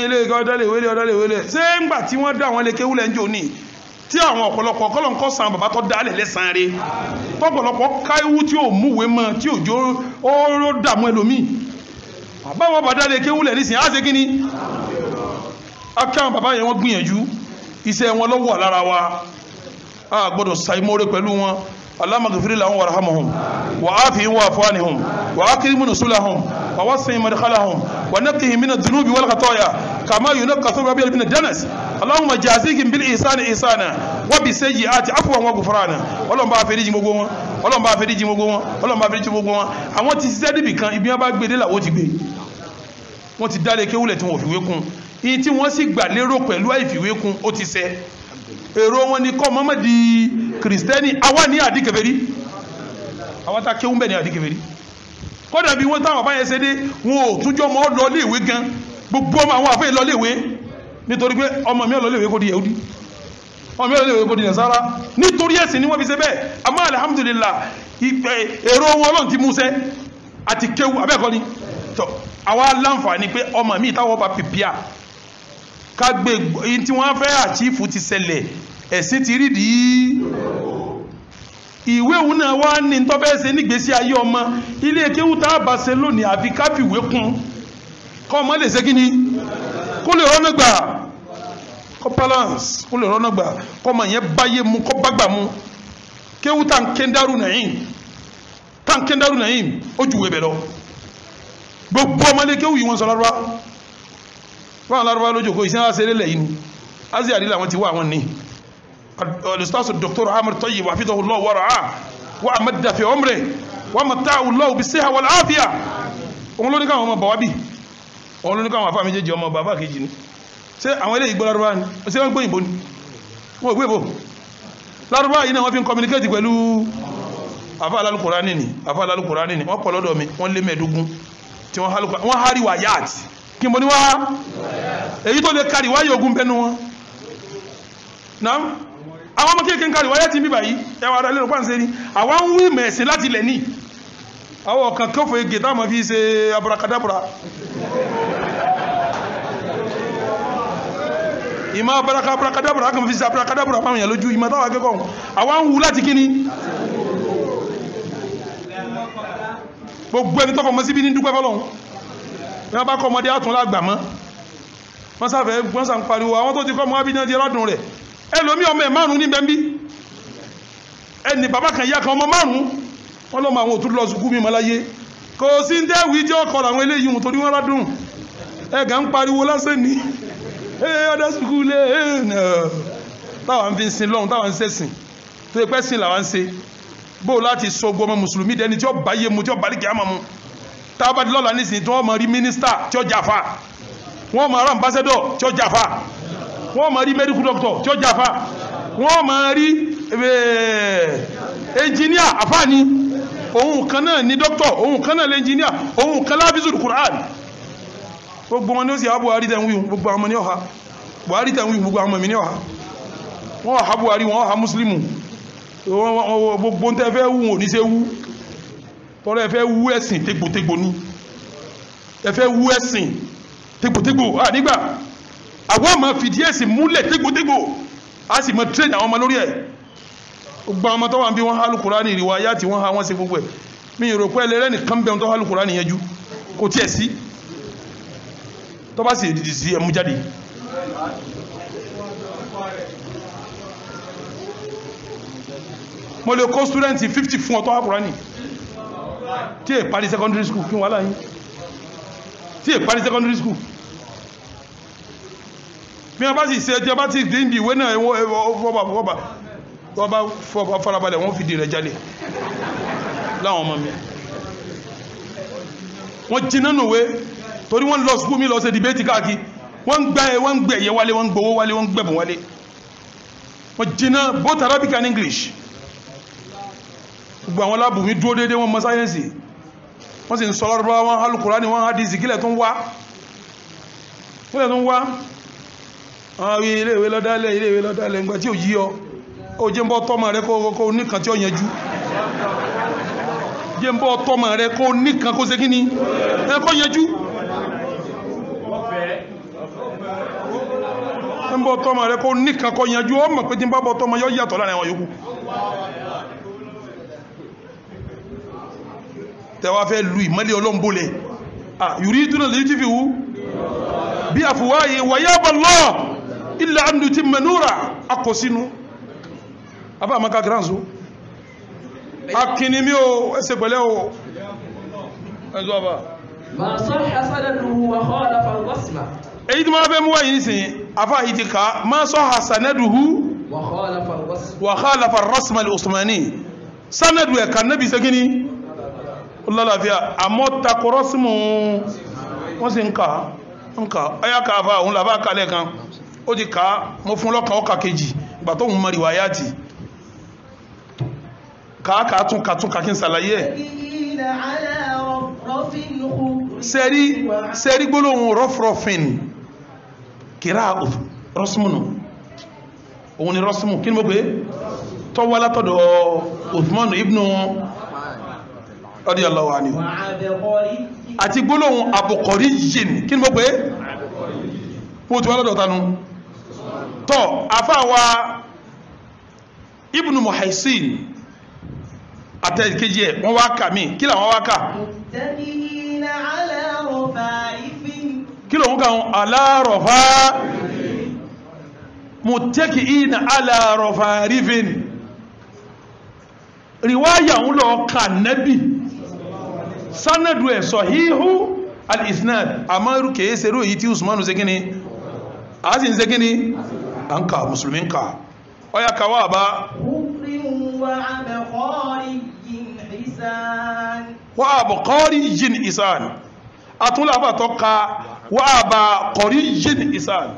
ilé ìgbà ọ̀dọ́lẹ̀wélẹ̀ ṣé ń gbà tí wọ́n dá àwọn ilé kéwúlẹ̀ ń jò ní tí àwọn ọ̀pọ̀lọpọ̀ kọ́lọ̀nkọ́ san bàbá tó dálẹ̀ lẹ́sàn rẹ̀ tọ́pọ̀lọpọ̀ káíwú tí ò múwé mọ́ tí òjò ó dààmú ẹlòmíì àbáwọn bàdá ilé kéwúlẹ̀ nísìnyí á ṣe kí ni akáwọn bàbá yẹn wọ́n gbìyànjú iṣẹ́ wọn lọ́wọ́ lára wa a gbọ́dọ̀ ṣàìmóore pẹ̀lú wọn Allahumma ghfir lahum warhamhum wa afihim wa'fu anhum wa akrim nusulahum wa wasi' madkhalahum wa naqqihim min adh-dhunubi wal khataaya kama yunqqa ath-thawbu min ad-danas Allahumma jazihim bil ihsani ihsana wa bis sayyi'ati afwan wa ghufrana Ọlọ́run bá fẹ́ríjì gbogbo wọn Ọlọ́run bá fẹ́ríjì gbogbo wọn Ọlọ́run bá fẹ́ríjì gbogbo wọn àwọn ti ṣiṣẹ́ níbì kan ibi wọn bá gbé dé làwọn ti gbé wọ́n ti dálé kéwúlẹ̀ tí wọ́n fi wé kún ìyí tí wọ́n sì gbà lérò pẹ̀lú àìfìwé kún ó ti ṣẹ èrò wọn ni kọ́ mọ́mọ́ di kìrìsìtẹ́nì àwa ní àdíkẹfẹ́rí àwọn tá kéwú bẹ̀ ní àdíkẹfẹ́rí kọ́dà bí wọ́n táwọn báyẹn ṣe dé wọn ò túnjọ́ mọ́ lọ léèwé gan gbogbo ọmọ àwọn àfẹ́ lọ léèwé nítorí pé ọmọ mi ò lọ léèwé kó di Yahudi ọmọ mi ò lọ léèwé kó di Nasara nítorí ẹ̀sìn ni wọ́n fi ṣe bẹ́ẹ̀ àmọ́ alhamdulillah èrò wọn Ọlọ́run ti mú ṣẹ àti kéwú abẹ́ẹ̀kọ́ ni tọ́ àwa láǹfààní pé ọmọ mi táwọn bá pìpìà ká gbé yìí tí wọ́n fẹ́ àchífù ti ṣẹlẹ̀ ẹ̀sìn ti rí dì í ìwé òun náà wá ní tó fẹ́ ṣe nígbésí ayé ọmọ ilé kéwú tá a bá ṣe lónìí àfi ká fìwé kún kọ́ ọmọ lè ṣe kí ni kó lè rọ́nà gbà kọ́ balance kó lè rọ́nà gbà kọ́ ọmọ yẹn báyé mu kọ́ bágbà mu kéwú tá n kéndarú nàyìn ó ju ìwé bẹ̀ lọ gbogbo ọmọlé kéwù yìí wọ́n sọ lárúbá wọ́n lárúbá lójókòó ìsìn àṣẹ lélẹ̀ yìí ni azi àdílà wọn ti wá àwọn ní al-ustaz Dr. Ahmad Tayyib hafidhahullah wa ra'ah wa amadda fi umrihi wa mata'ahu Allah bis-sihha wal-'afiyah òun ló ní káwọn ọmọ bàwá bì òun ló ní káwọn afá méjèèjì ọmọ bàbá kejì ni ṣé àwọn eléyìí gbọ́ lárúbá ni ṣé wọ́n gbọ́ ìbò ni wọ́n gbé ìbò lárúbá yìí náà wọ́n fi ń communicate pẹ̀lú afá alálùkùránì ni wọ́n pọ̀ lọ́dọ̀ mi wọ́n lé mẹ́ẹ̀ẹ́dógún tí wọ́n hárí wáyàt kí mo ní wá èyí tó lè kárí wáyé ogun bẹnu wọn náà àwọn ọmọ kéèkéé ń kárí wáyé tí ń bíbà yìí ẹwà ara lérò pàǹsẹ́ ni àwọn ń wí mẹ̀ẹ̀sìn láti lẹ̀ ní àwọn ọ̀kan kófò ege táwọn fi ṣe aburakadabura ìmọ̀ aburakadabura kan fi ṣe aburakadabura fáwọn èèyàn lójú ìmọ̀ táwọn akẹ́kọ̀ọ́ àwọn ń wú láti kíni gbogbo ẹni tọ́kọ̀ mọ́ síbí ní dúpẹ́ fọ́lọ́hun wọ́n bá kọ́ ọmọdé àtún lágbà mọ́ wọ́n sáfẹ́ wọ́n sàn pariwo àwọn tó ti kọ́ ọmọ abídán ti rádùn rẹ̀ ẹlòmí ọmọ ẹ̀ márùn ní bẹ́ńbí ẹni bàbá kan ìyá kan ọmọ márùn wọ́n lọ́mọ àwọn òtún lọ sùkú mi mọ́láyé kò sí ń dẹ́wì tí ó kọ́ àwọn eléyìí hùn torí wọ́n rádùn ẹ̀gà ń pariwo lásán ní ọdọ́ sùkú lé táwọn fi ń sin lọ́hun táwọn ń sẹ́sìn tó yẹ pẹ́ sìn làwọn ń ṣe bó láti sọ gbọmọ mùsùlùmí dẹni tí ó bá yé mu tí ó bá rí kìá mọ́ mu tábàdí lọ́la nísìnyí tí wọ́n mọ̀ rí mínísítà tí ó jàfa wọ́n mọ̀ rí ambassador tí ó jàfa wọ́n mọ̀ rí medical doctor tí ó jàfa wọ́n mọ̀ rí engineer àfáàní òun kan náà ní doctor òun kan náà lé engineer òun kan lábísùn Qur'an gbogbo wọn ni ó sì ha Buhari tẹ̀ ń wí gbogbo àwọn ọmọ ní ọ̀ha Buhari tẹ̀ ń wí gbogbo àwọn ọmọ mi ní ọ̀ha wọ́n ha Buhari wọ́n ha Muslimu gbogbo ń tẹ́ fẹ́ wù wọn ò ní ṣe wú tọ́rọ ẹ̀fẹ́ wú ẹ̀sìn tégbòtégbò ní ẹ̀fẹ́ wú ẹ̀sìn tégbòtégbò nígbà àwọn ọmọ fìdí ẹ̀sìn múlẹ̀ tégbòtégbò a sì mọ̀ tírẹ̀nì àwọn ọmọ lórí ẹ̀ gbogbo àwọn ọmọ tó wà ń bí wọ́n hálùkùrá ní ìrìwá ayá tí wọ́n ha wọ́n ṣe gbogbo ẹ̀ mi rò pé ẹlẹ́rẹ́ nìkan bẹ̀rún tó hálùkùrá ní yẹjú kò tiẹ̀ sí tó bá sì èdìdì sí ẹmú jáde mo lè kó stúdẹ̀ntì 50 fún ọ̀tọ́ hálùkùrá ní tí è parí secondary school kí wọ́n láyín tí è parí secondary school bí wọ́n bá sì ṣe ẹjọ́ bá ti dín bí ìwé náà wọ́n bá farabalẹ̀ wọ́n fìdí rẹ̀ jálẹ̀ láwọn ọmọ mi wọ́n jiná nùwé torí wọ́n lọ school mi lọ ṣe dìbẹ́tì káàkiri wọ́n gbẹ̀ ẹ̀yẹ wálé wọ́n gbowó wálé wọ́n gbẹ̀bùn wálé wọ́n jiná both Arabic and English gbogbo àwọn lábù mi dúró dédé wọn mọ̀ sáyẹ́nsì wọ́n sì ń sọ lọ́rọ̀ wọn alùkùránì wọn hadisi kílẹ̀ tó ń wá àwọn iléèwé lọ́dálẹ̀ ńgbà tí ò yí ọ jẹ́ ń bọ́ tọ́mọ rẹ kó níkan tí ó yẹjú jẹ́ ń bọ́ tọ́mọ rẹ kó níkan kó ṣe kí ni kó yẹjú ń bọ́ tọ́mọ rẹ kó níkan kó yẹjú ọ mọ̀ pé tí ń bá bọ́ tọ́mọ yọ yàtọ̀ láàrin àwọn yòókù tẹwàá fẹ́ lu ìmọ́lẹ̀ ọlọ́mbólẹ̀ yuriduna liyutfi'u bí afwahi wa yaba Allah illa an yutimma nura akọsínú abá àmàkà granzo akínimí o ẹsẹ̀ pẹ̀lẹ́ o ẹzọ́ ọba ma sahha sanaduhu wa khalafa al-rasma èyí tí wọ́n fẹ́ mú wáyìí nísìn afá yìí ti ká ma sahha sanaduhu wa khalafa al-rasma al-usmani sanadu ẹ̀ka nẹ́bí sẹ́gíní lọ́láfíà àmọ́ takọrọ́símù wọ́n sì ń ká ọyá ká àfá òun làbá kalẹ̀ kan ó ti ká mọ́ fún lọ́kàn ọkà kejì ìgbà tó ń mọ̀ ríwáyàtì káàkà tún kàkí ń sàlàyé ẹ̀ sẹ́rí gbólóhùn rọ́frọ́fin kìrá rọ́símùnù òun ni rọ́símù kí ni mo pé tọ́wọ́ látọ̀dọ̀ Uthman ibnu radiyallahu anhu àti gbólóhùn àbùkọ̀rí yìí kí ni mo pé wọ́n ti wá lọ́dọ̀ tánú tọ́ àfáwà ibnu Muhaysin àtẹ̀kejì ẹ̀ wọ́n wá kà mí kí làwọn wá kà kí lòun kà wọn ala rafa'ifin muttaki'ina ala rafa'ifin riwaya ń lọ kà nẹ́bì sanadu ẹ̀ sahihu al-isnad àmọ́rù kèé serú èyí tí Usmanu ṣe kíni a sì ń ṣe kíni a ń ka musulmi ń ka ọya kawa bá wa abqari yin isan àtúnlábà tó ka wa aba qariyyin hisan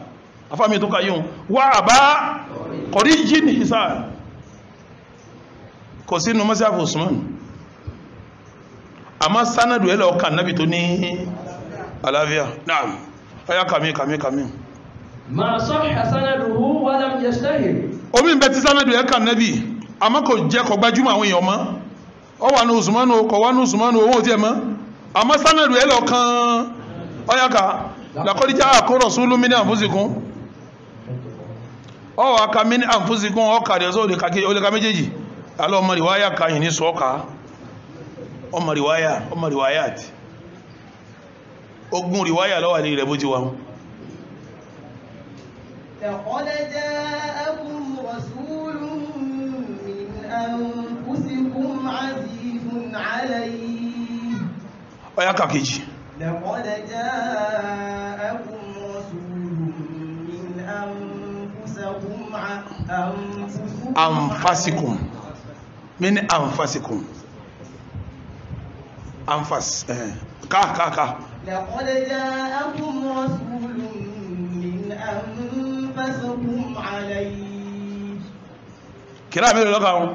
afami to kayun wa aba qariyyin hisan kò sínú mọ́sáàfù Usman àmọ́ sanadu ẹ̀ lọ́ọ́ kan nábì tó ní àlàáfíà náà ọ̀yá kàmí. ma sahha sanaduhu wa lam yashtahir. omi ń bẹ tí sanadu ẹ̀ kan nábì àmọ́ kò jẹ́ kò gbajúmọ̀ àwọn èèyàn mọ́ ọ wà ní Usman kò wà ní Usman owó tiẹ̀ mọ́ àmọ́ sanadu ẹ̀ lọ́ọ́ kan ọ̀yá ká laqad ja'akum rasulun min anfusikum ọ wà ká min anfusikum ọ kàdé ọ̀sọ́ olè ká méjèèjì alọ́ ọmọ riwaya kàyìn ní sọ́ọ̀ká ọmọ riwaya àti ogun riwaya lọ́wà ní ilẹ̀ bó ti wà لقد جاءكم رسول من أنفسكم عزيز عليه ọ̀yá kàkejì لقد جاءكم رسول من أنفسكم من أنفسكم أنفس كا لقد جاءكم رسول من أنفسكم عليه كلام لكم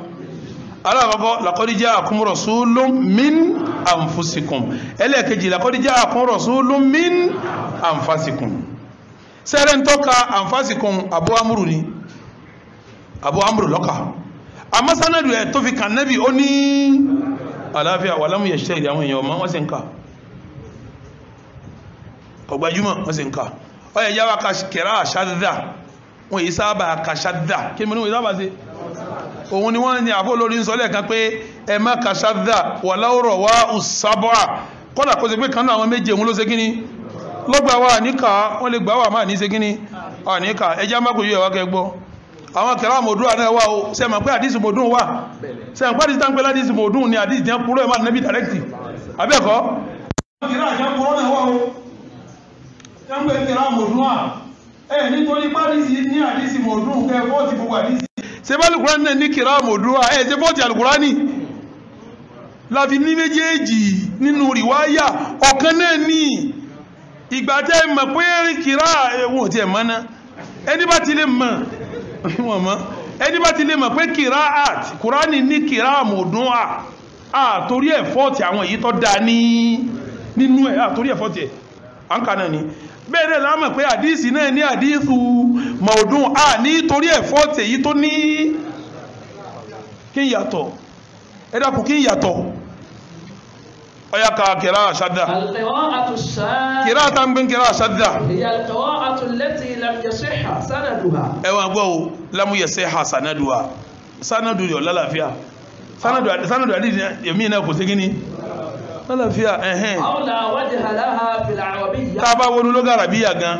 لقد جاءكم رسول من أنفسكم ẹlẹ́ẹ̀kejì لقد جاءكم رسول من أنفسكم sẹ́rẹ̀ ń tọ́ka أنفسكم Abu Amru lọ́ka àmọ́ sanadu ẹ̀ tó fi kàn nẹ́bí ó ní àlàáfíà wà lámú yẹ̀ṣẹ́ ìdí àwọn èèyàn ọmọ wọ́n sì ń ká ọgbàjúmọ̀ wọ́n sì ń ká ọyẹ̀ yáwá ka kẹrà àṣádà wọ́n yìí sábà ka ṣádà kí ni mo ní wọ́n sábà sí òun ni wọ́n ní àbó lórí ń sọ lẹ́ẹ̀kan pé ẹ má ka ṣádà wà láwùrọ̀ wá ùsábọ́à kọ́dà kó ṣe pé kan náà àwọn méje òun ló ṣe kíní lọ́gbà wà níkà wọ́n lè gbà wà máa ní ṣe kíní wà níkà ẹjá má kò yí ẹ̀wá kẹgbọ́ àwọn kẹrà mọ̀dúnrà náà wà ó sẹ́mọ̀ pé àdísì mọ̀dún wà sẹ́mọ̀ pé àdísì táńpẹ́ ládísì mọ̀dún ni àdísì jẹ́ púrọ̀ ẹ̀mà nẹ́bí dàrẹ́kìtì abẹ́ẹ̀kọ́ kẹrà jẹ́ púrọ̀ náà wà ó táńpẹ́ kẹrà mọ̀dún wà ẹ̀ nítorí pàdísì ní àdísì mọ̀dún kẹ fọ́ọ̀tì gbogbo àdísì ṣe bá lùkúránì náà ní kẹrà mọ̀dún wà ẹ̀ ṣe fọ́ọ̀tì àlùkúránì láti ní méjèèjì nínú rìwáyà ọ̀kan náà ní ìgbà tẹ́ mọ̀ pé kẹrà ẹ̀wọ̀n tí ẹ̀ mọ́ náà ẹni bá ti lè mọ̀ wọ́n mọ́ ẹni bá ti lè mọ̀ pé kìrá àt kùránì ní kìrá mọ̀dún à torí ẹ̀fọ́tì àwọn èyí tó dá nínú ẹ̀ àtorí ẹ̀fọ́tì ẹ̀ àǹkà náà ni bẹ́ẹ̀rẹ̀ lámọ̀ pé àdísì náà ní àdísù mọ̀dún à ní torí ẹ̀fọ́tì èyí tó ní kí n yàtọ̀ ẹ̀dàkù kí n yàtọ̀ ọya ka kìrá àṣádà kìrá àtàgbín kìrá àṣádà ẹwà gbọ́ o lámú yẹsẹ̀ ha sanaduwa sanadu yọ lálàáfíà sanadu àdíjì èmì náà kò sí gíní lálàáfíà ẹ̀hẹ́n tàbá wọnú lọ́gá àràbíyà gan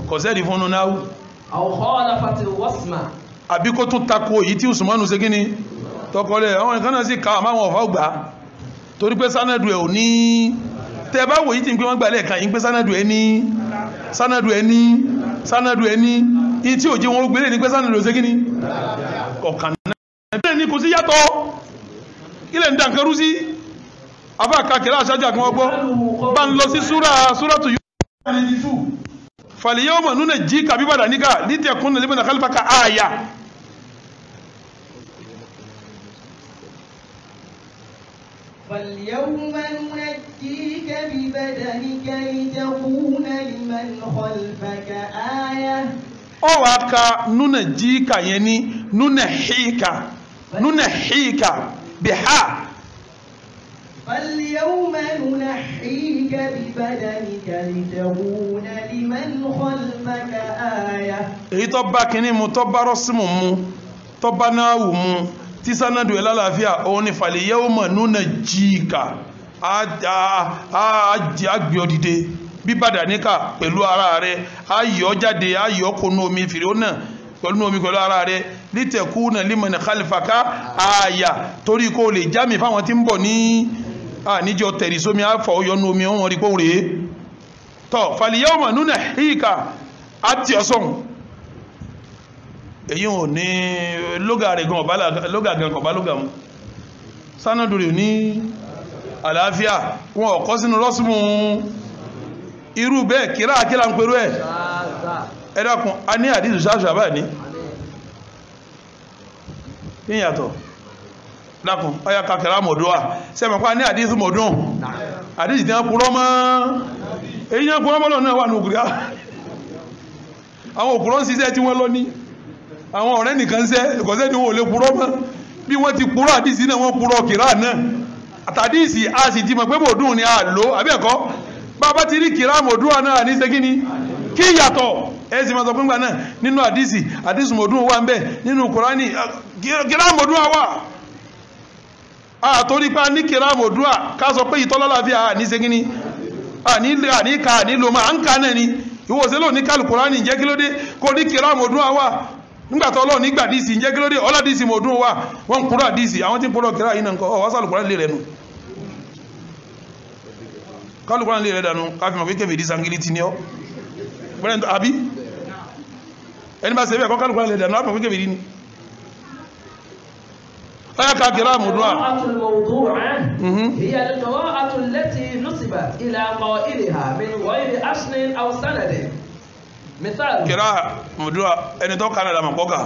kò sẹ́rì fún náwó àbí kó tún takò èyí tí Usmanu sí gíní tọkọlẹ̀ àwọn ìkànnà sí ká àmáwọn ọ̀fà ògbà torí pé sanadu ẹ̀ ò ní tẹ́bá wòyí tí ń pé wọ́n gbà lẹ́ẹ̀kan yí pé sanadu ẹ̀ ní in tí ò jí wọn ó gbélé ní pé sanadu ẹ̀ gíní ọ̀kan náà ní kò sí yàtọ̀ ilẹ̀ ń dànkarú sí afáàkà kẹrẹ àṣájà kan ọgbọ́ bá ń lọ sí súrátù yóò fàlìyàwó nuna jí kàbíbàdà níkà lítẹ̀kún lè mẹ́ta kálífàkà àyà فاليوم ننجيك ببدنك لتكون لمن خلفك آية ọwọ́ aka nuna jíka yẹn ní nuna híka bí ha فاليوم ننحيك ببدنك لتكون لمن خلفك آية èyí tó bá kìíní mu tó bá rọ́símù mu tó bá náà wù mu tí sanadu ẹ̀ lálàáfíà òun ni falyawma nunajjika àgbẹ̀ ọdìde bí bàdàníkà pẹ̀lú ara rẹ̀ ayọ̀ jáde ayọ̀ kónú omi fìrìónà pẹ̀lú omi pẹ̀lú ara rẹ̀ litakuna liman khalfaka àyà torí kó lè jámi fáwọn tí ń bọ̀ ní níjọ tẹ̀rì sómi àfọ̀ ọyọ́nú omi wọn rí pòun rèé tọ́ falyawma nunahhika àti ọ̀sán èyí ò ní lóga rẹ̀ gan ọ̀bá lóga mú sánàdù rẹ̀ ní àlàáfíà wọn ọ̀kọ́ sínú rọ́sùmù irú bẹ́ẹ̀ kíra àkílà ń perú ẹ̀ ẹ dákun a ní àdìsù ṣáṣù àbá ní yíyàtọ̀ dákun ọya kakẹ̀rá mọ̀dúwà sẹ́mọ̀pá ní àdìsù mọ̀dún àdìsù tí wọ́n purọ́ mọ́ èyí yẹn purọ́ mọ́lọ̀ náà wà ní òkúrẹ́ àwọn òkúrọ́ ń ṣiṣẹ́ tí wọ́n lọ ní àwọn ọ̀rẹ́ nìkan ṣẹ́ ìkọ̀ṣẹ́ ni wọ́n ò lè purọ́ mọ́ bí wọ́n ti purọ́ àdìsù náà wọ́n purọ́ kìrá náà àtàdìsì a sì ti mọ̀ pé mọ̀dún ni a lò àbẹ́ẹ̀kọ́ bàbá ti rí kìrá mọ̀dúwà náà ní ṣe kíni kí yàtọ̀ ẹ sì máa sọ pé ńgbà náà nínú àdìsì mọ̀dún wà ń bẹ nínú Kùránì kìrá mọ̀dún wà àtorí pé a ní kìrá mọ̀dún ká sọ pé ìtọ́lọ́láfíà ní ṣe kíni àníkà nílò máa ń ká náà ni ìwòsàn lò ní kálù Kùránì jẹ́ kí ló dé kó ní kìrá mọ̀dún wà nígbàtọ̀ Ọlọ́run nígbà díìsì jẹ́ kí ló dé ọládìsì mọ̀dún wà wọ́n ń kúrò àdìsì àwọn tí ń kúrò kìrá yìí náà nǹkan ọwọ́ sálù Kùránì lè rẹ̀ nù kálù Kùránì lè rẹ̀ dànù káfí mọ̀ pé kẹfì ìdí sangili ti ní ọ́ bẹ́ẹ̀ àbí ẹni bá ṣe bẹ́ẹ̀ kọ́ kálù Kùránì lè dànù káfí mọ̀ pé kẹfì ìdí ni ọyá ká kìrá mọ̀dún wà. هي القراءة التي نسبت إلى قائلها من غير أصل أو سند مثال kìrá mọ̀dún wà ẹni tó kánà dàmà pọ́kà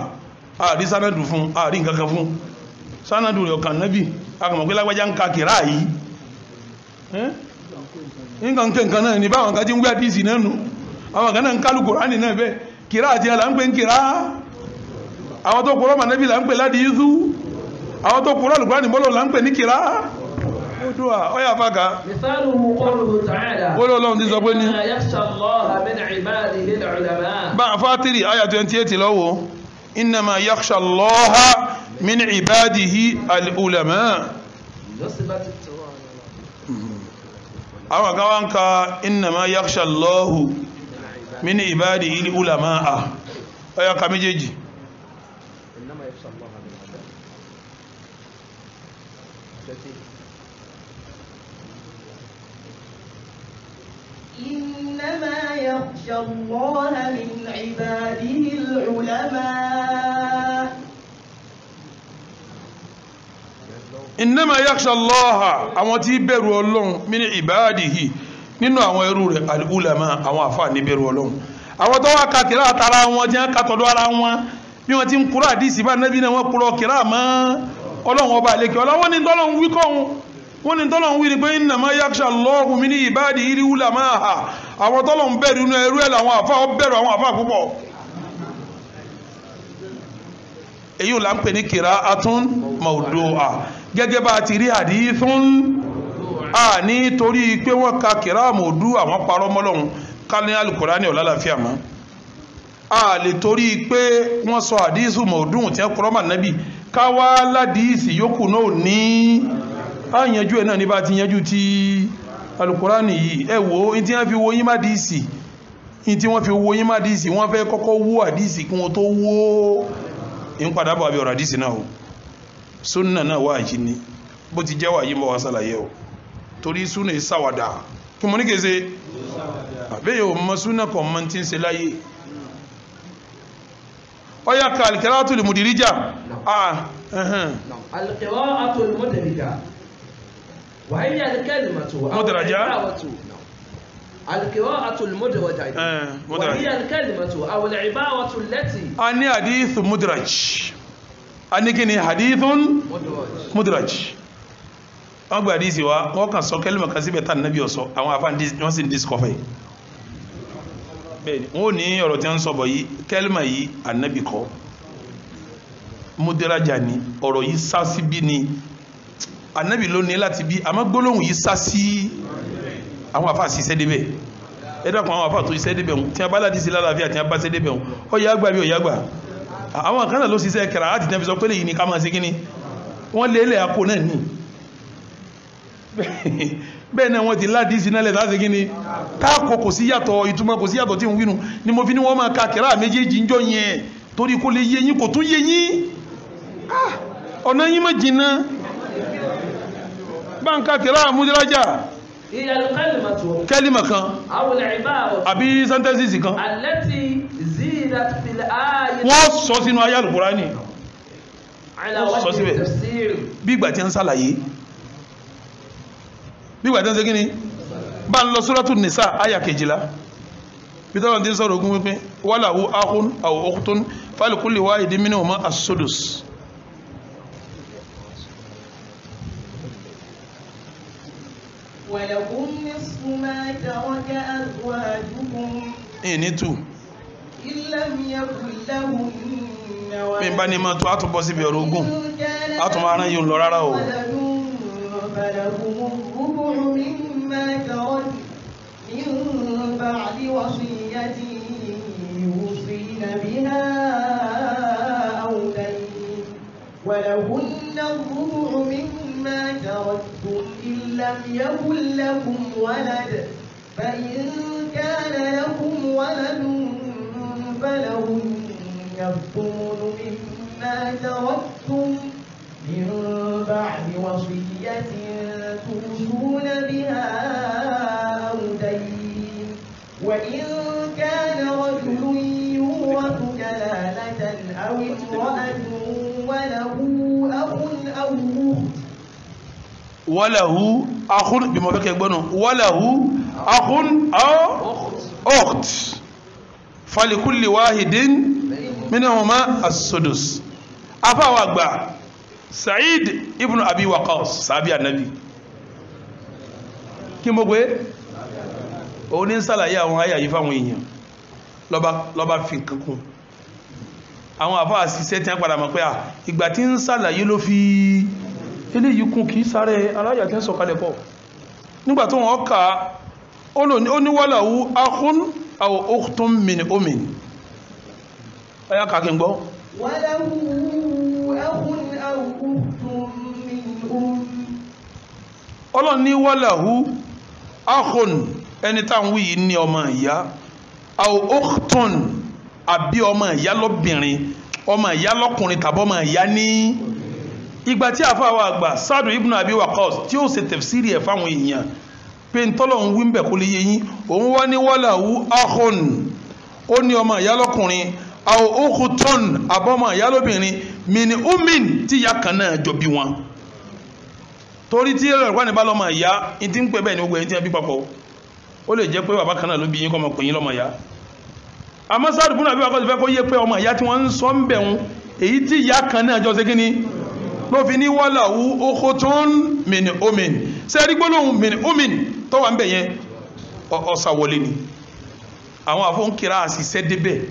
àrí sánàdù fún àrí nǹkankan fún sánàdù rẹ̀ ọ̀kan nábì akọ̀mọ̀ pé lágbàjá ń ka kìrá yìí nǹkan náà ní báwọn kan ti ń gbé àdísì náà nù àwọn kan náà ń kálù Kùránì náà bẹ́ẹ̀ kìrá àti àlà ń pè ń kìrá àwọn tó kúrọ́ mànábì là ń pè láti yíṣú àwọn tó kúrọ́ Kùránì bọ́lọ̀ là ń pè ní kìrá odua ọyà fàkà wọ́n lọ́wọ́ ti sọ pé ní bá a fàtírì àyà 28 lọ́wọ́ innama yakhsha Allaha min ibadihi al-ulama àwọn kan wá ń ka innama yakhsha Allahu min ibadihi al-ulama ọyà ka méjèèjì إنما يخشى الله من عباده العلماء إنما يخشى الله àwọn tí bẹ̀rù Ọlọ́run min ibadihi nínú àwọn ẹrú rẹ̀ al-ulama àwọn àfáà ní bẹ̀rù Ọlọ́run àwọn tó wá ka kìrá àtàrà wọn jẹ́ kàtọ̀dọ̀ ara wọn bí wọ́n ti ń kúrò àdísì bá nẹ́bí náà wọ́n kúrò kìrá mọ́ Ọlọ́run ọba àlekè Ọlọ́run ní tọ́lọ́run wí kọ́hun wọ́n ní tọ́lọ́run wí ni pé innama yakhsha Allahu min ibadihi al-ulama àwọn tọ́lọ́run bẹ̀rù inú ẹrú ẹ̀ làwọn àfáà ó bẹ̀rù àwọn àfáà púpọ̀ èyí ò là ń pè ní qira'atun mawdu'a gẹ́gẹ́ bá ti rí hadithun a ní torí pé wọ́n ka qira'a mawdu'a àwọn parọ́ mọ́lọ́run ká ní al-Qur'ani ọ̀làlàfíà mọ́ a lè torí pé wọ́n sọ hadithu mawdu'un tí wọ́n kúrọ́ mà nábì ká wá ládìísì yókù náà ní a yanjú ẹ̀ náà ní bá ti yanjú ti al-Qur'ani yìí ẹ wo in tí wọ́n fi wo yín má dìísì in tí wọ́n fi wo yín má dìísì wọ́n fẹ́ kọ́kọ́ wó àdìísì kí wọ́n tó wó in padà bọ̀ àbí ọ̀rọ̀ àdìísì náà o súnà náà wà yìí ni bó ti jẹ́ wà yìí mọ́ wá sàlàyé o torí súnà ìsáwàdà kí mo ní kése àbẹ́yẹ o mọ́ súnà kan mọ́ tí ń ṣe láyé ọya ka al-qira'atul mudirija al-qira'atul mudirija وهي الكلمة مدرجة القراءة المدرجة وهي الكلمة أو العبارة التي أني حديث مدرج أني كني حديث مدرج wọ́n gba àdísì wa wọ́n kàn sọ kẹ́lìmọ̀ kan síbẹ̀ tán nábì ọ̀sọ́ àwọn afá wọ́n sì ń discover bẹ́ẹ̀ni wọ́n ní ọ̀rọ̀ tí wọ́n ń sọ bọ̀ yìí kẹ́lìmọ̀ yìí ànábì kọ́ mudaraja ni ọ̀rọ̀ yìí sá sí bí ni ànábì ló ní láti bí àmọ́ gbólóhùn yìí sá sí àwọn afá sí sẹ́débẹ̀ ẹ̀dàkùn àwọn afá tó sí sẹ́débẹ̀ tí a bá láti sí lálàáfíà tí a bá sẹ́débẹ̀ ọ̀yá àgbà bí ọ̀yá àgbà àwọn kan náà ló sì sẹ́ kẹrà láti tẹ́ fi sọ pé lèyìn ní ká máa ṣe kíní wọ́n lé ilẹ̀ àpò náà ní bẹ́ẹ̀ náà wọ́n ti ládìísì náà lẹ́ta ṣe kíní káàkó kò sí yàtọ̀ ìtumọ̀ kò sí yàtọ̀ tí ń wínú ni mo fi ní wọ́n máa ka kẹrà méjèèjì ń jọ yẹn torí kó lè yé yín kò tún yé yín ọ̀nà yín má jìnnà báńkà kẹrà múdírájà kẹ́límà kan àbí sẹ́ntẹ́sìsì kan wọ́n sọ sínú ayé Al-Qur'ani wọ́n sọ síbẹ̀ bí ìgbà tí ń sàlàyé bí ìgbà tí ń ṣe kíní bá ń lọ Suratul Nisa àyà 12 peter wọn ti sọ̀rọ̀ ogún wípé walahu akhun aw ukhtun falikulli wahidin minhuma as-sudus. ولكم نصف ما ترك أزواجكم إن لم يكن لهن ولد bá ní ma tó a tún bọ́ síbi ọ̀rọ̀ ogún a tún máa rán yóò lọ rárá o. فلهم الربع مما ترك من بعد وصية يوصين بها أو دين ولهن الربع مما تركتم إن لم يكن لكم ولد فإن كان لكم ولد فلهن الثمن مما تركتم من بعد وصية توصون بها أو دين وإن كان رجل يورث كلالة أو امرأة وله أخ بما بك يقولون وله أخ أو أخت فلكل واحد منهما السدس أفا وأكبر سعيد ابن أبي وقاص صحابي النبي kí mo gbé òun ní ṣàlàyé àwọn àyà yìí fáwọn èèyàn lọ́ba fi nǹkan kún àwọn àfáà ṣiṣẹ́ tí wọ́n padà mọ̀ pé ìgbà tí ń ṣàlàyé ló fi eléyìí kún kìí sáré aláyà tí ń sọ̀kalẹ̀ pọ̀ nígbà tó wọ́n kà ó ní walahu akhun aw ukhtun min ummin ọ̀yá kàkí ń gbọ́. walahu akhun aw ukhtun min ọlọ́run ní walahu akhun ẹni táwọn wí yìí ní ọmọ ìyá aw ukhtun àbí ọmọ ìyá lọ́bìnrin ọmọ ìyá lọ́kùnrin tàbí ọmọ ìyá ní ìgbà tí àfa wa àgbà Sa'du ibn Abi Waqqas tí ó ṣe tafsiri ẹ̀ fáwọn èèyàn pé ń tọ́lọ̀ ń wí ń bẹ̀ kó lè yé yín òun wá ní walahu akhun ó ní ọmọ ìyá lọ́kùnrin aw ukhtun àbọ̀mọ ìyá lóbìnrin min ummin tí ìyá kan náà jọ bí wọn torí tí ẹ̀rọ ìwádìí bá lọ́mọ ìyá ní ti ń pẹ́ bẹ́ẹ̀ ni gbogbo ẹni tí wọ́n bí papọ̀ ó lè jẹ́ pé bàbá kan náà ló bí yín kọ́ ọmọ pè yín lọ́mọ ìyá àmọ́ Sa'du ibn Abi Waqqas fẹ́ kó yé pé ọmọ ìyá tí wọ́n ń sọ ń bẹ̀ wọn èyí tí ìyá kan náà jọ ṣe kí ni ló fi ní walahu ukhtun min ummin sẹ́ẹ̀rí gbólóhùn min ummin tó wà ń bẹ̀ yẹn ọ̀sàwọlé ni àwọn àfọ̀nkìrá àṣìṣẹ́ débẹ̀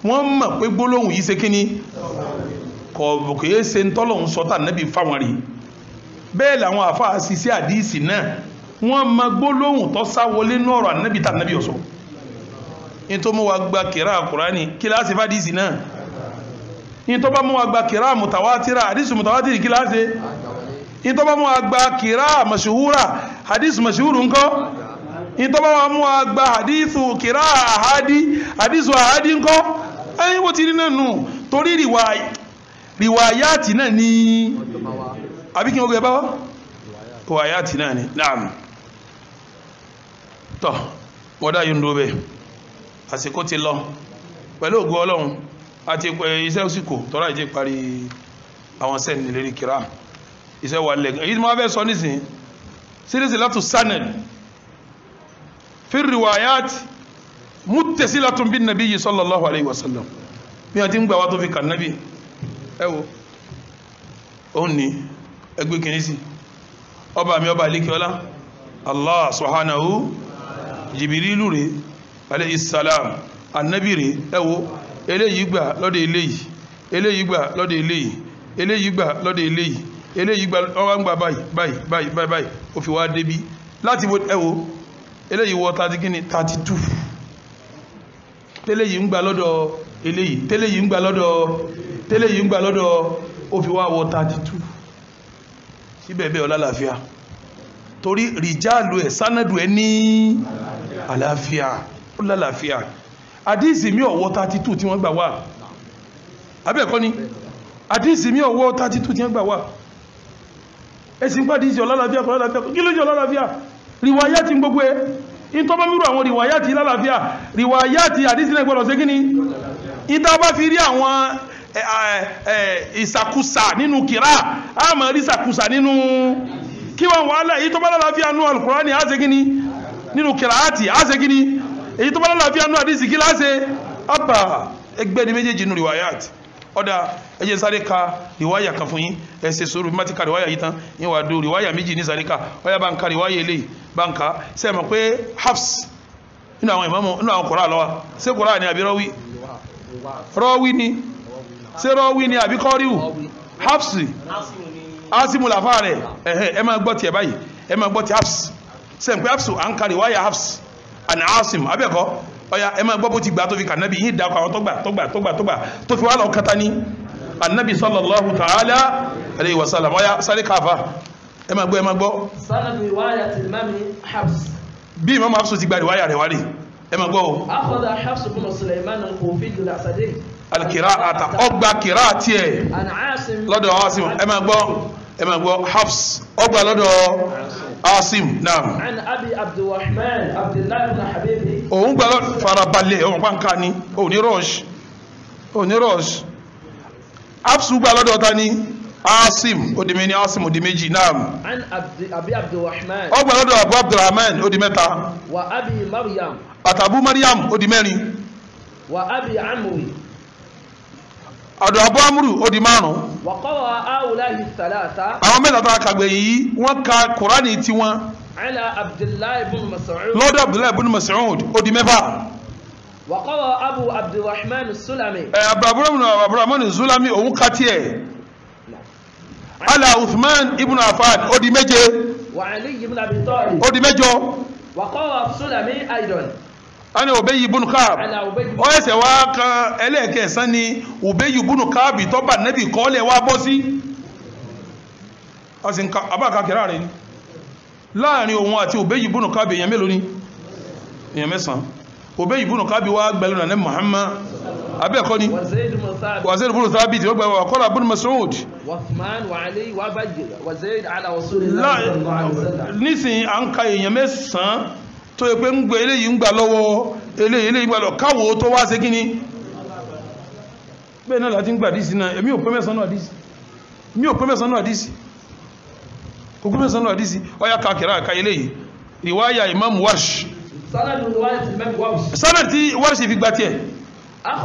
wọ́n mọ̀ pé gbólóhùn yìí ṣe kí ni kọ̀ọ̀bùkẹ́ ṣe ń tọ́lọ̀ ń sọ́tà nẹ́bí fáwọn rí bẹ́ẹ̀ làwọn àfa àṣìṣẹ́ àdíìsì náà wọ́n mọ gbólóhùn tó sáwọlé nọ́ọ̀rọ̀ ànẹ́bí tà nẹ́bí ọ̀sọ́ in tó mú wa gba kìrá Kùránì kíláàsì fàdíìsì náà in tó bá mú wa gba kìrá mùtàwátírà àdíìsì mùtàwátírì kíláàsì in tó bá mú wa gba kìrá mashhura àdíìsì mashhuru ńkọ́ in tó bá mú wa gba àdíìsì kìrá àdíìsì àhádí ńkọ́ ẹ̀yìn wọ́n ti rí náà nù torí rìwàyàtì náà ní àbí kí wọ́n gbé bá wá rìwàyàtì náà ní naam tọ́ wọ́dá yìí ń dó bẹ́ẹ̀ àsìkò ti lọ pẹ̀lú ògo Ọlọ́run àti iṣẹ́ òsìkò tọ́rọ ìjẹ́ parí àwọn sẹ́ni lérí kìrá iṣẹ́ wà lẹ́gbẹ̀ẹ́ èyí tí wọ́n fẹ́ sọ nísìn silsilatu sanad fi riwayat muttasilatun bin nabiyyi sallallahu alayhi wa sallam bí wọ́n ti ń gbà wá tó fi kàn nábì ẹwọ òun ni ẹgbẹ́ kìíní sí ọba mi ọba alikiola Allah subhanahu Jibrilu rẹ̀ alayhi salam annabi rẹ̀ ẹwọ eléyìí gbà lọ́dọ̀ eléyìí eléyìí gbà lọ́dọ̀ eléyìí eléyìí gbà lọ́dọ̀ eléyìí eléyìí gbà ọwá ń gbà báyìí ó fi wá débí láti ẹwọ eléyìí wọ 30 kíní 32 tẹ́léyìí ń gbà lọ́dọ̀ eléyìí tẹ́léyìí ń gbà lọ́dọ̀ ó fi wá wọ 32 síbẹ̀bẹ̀ ọlálàáfíà torí rìjálù ẹ̀ sánàdù ẹ̀ ní àlàáfíà ó lálàáfíà àdíìsì mi ọ̀wọ́ 32 tí wọ́n gbà wá abẹ́ẹ̀kọ́ ni àdíìsì mi ọ̀wọ́ 32 tí wọ́n gbà wá ẹ̀sìn pàdé ìsì ọlálàáfíà kọ́ lálàáfíà kí ló jẹ́ ọlálàáfíà rìwáyá ti gbogbo ẹ̀ in tó bá mírù àwọn rìwáyá ti lálàáfíà rìwáyá ti àdíìsì náà gbọ́dọ̀ sí kí ni ìta bá fi rí àwọn ìsàkúsà nínú kìrá a máa rí ìsàkúsà nínú kí wọ́n wà láì tó bá lálàáfíà nú Al-Qur'ani á sí kí ni nínú kìláàtì á ṣe kíni èyí tó bá lálàáfíà nínú àdìsí kí láṣẹ àbà ẹgbẹ́ ní méjèèjì nínú rìwáyàtì ọ̀dà ẹjẹ́ sáré ka rìwáyà kan fún yín ẹ ṣe sùúrù bí má ti ka rìwáyà yìí tán yín wà do rìwáyà méjì ní sáré ka ọ̀yà bá ń ka rìwáyà eléyìí bá ń ka ṣe é mọ̀ pé Hafs nínú àwọn ìmáàmù nínú àwọn kọ̀ọ̀rọ̀ àlọ́wà ṣé kọ̀ọ̀rọ̀ ni àbí rọ́wí ni ṣé rọ́wí ni àbí kọ́ríwù Hafs Asimu làfà rẹ̀ ẹ máa gbọ́ tiẹ̀ báyìí ẹ máa gbọ́ ti Hafs ṣe ń pẹ́ Hafs à ń ka rìwáyà Hafs àni Asim abẹ́kọ́ ọ̀yà ẹ máa gbọ́ bó ti gbà tó fi kà nábì yín dàkọ̀ àwọn tó fi wà lọ kata ní anabi sallallahu ta'ala alayhi wa sallam ọ̀yà sáré káfa ẹ máa gbọ́. sanadu riwaya ti mami Hafs. bí imam Hafs ti gba riwaya rẹ̀ wálé ẹ máa gbọ́ o. akhadha Hafs bin Sulaiman al-Kufi al-Asadi. al-qira'ata ọgbà kìrá tiẹ̀ lọ́dọ̀ Asim ẹ máa gbọ́ Hafs ọgbà lọ́dọ̀ Asim naam. an abi Abdurrahman Abdullah ibn Habibi. òun gbà lọ́dọ̀ farabalẹ̀ òun pàǹkà ni òun ní rush Hafs gbà lọ́dọ̀ ta ni Asim odime ni Asim odi méjì naam. an abi Abdurrahman. ọgbà lọ́dọ̀ Abu Abdurrahman odi mẹ́ta. wa abi Maryam. àtàbù Maryam odi mẹ́rin. wa abi Amri. ọ̀dọ̀ Abu Amru odi márùn. wa qara haula'i thalatha. àwọn mẹ́ta tó kàgbé yìí wọ́n ka Kùránì tiwọn. ala Abdullah ibn Mas'ud. lọ́dọ̀ Abdullah ibn Mas'ud odi mẹ́fà. wa qara Abu Abdurrahman as-Sulami. Abdurrahman Zulami òun ka tiẹ̀. ala Uthman ibn Affan odi méje. wa Ali ibn Abi Talib. odi mẹ́jọ. wa qara as-Sulami aidan. ani Ubay ibn Ka'b ala Ubay. ó ẹsẹ̀ wá kan ẹlẹ́ẹ̀kẹsán ni Ubay ibn Ka'b tó bá nẹ́bì kọ́lẹ̀ wá bọ́ sí. ọ̀sìn abáka kẹrà rẹ̀ ni láàrin òun àti Ubay ibn Ka'b èèyàn mélòó ni èèyàn mẹ́sàn-án Ubay ibn Ka'b wá gbẹ̀lú nà Muhammad abẹ́ẹ̀kọ́ ni Zayd ibn Thabit ó gbẹ̀wọ̀ kọ́lá ibn Mas'ud Uthman wa Ali wa Bakr wa Zayd ala Rasulillah sallallahu alaihi wasallam. nísìnyí à ń ka èèyàn mẹ́sàn-án tó yẹ pé ń gbé eléyìí ń gbà lọ́wọ́ eléyìí ń gbà lọ káwò tó wá ṣe kí ni bẹ́ẹ̀ náà láti ń gbà díìsì náà èmi ò pé mẹ́sàn-án àdíìsì kò pé mẹ́sàn-án àdíìsì ọya kàkìrá àká eléyìí riwaya Imam Warsh sanad tí Warsh fi gbà tiẹ̀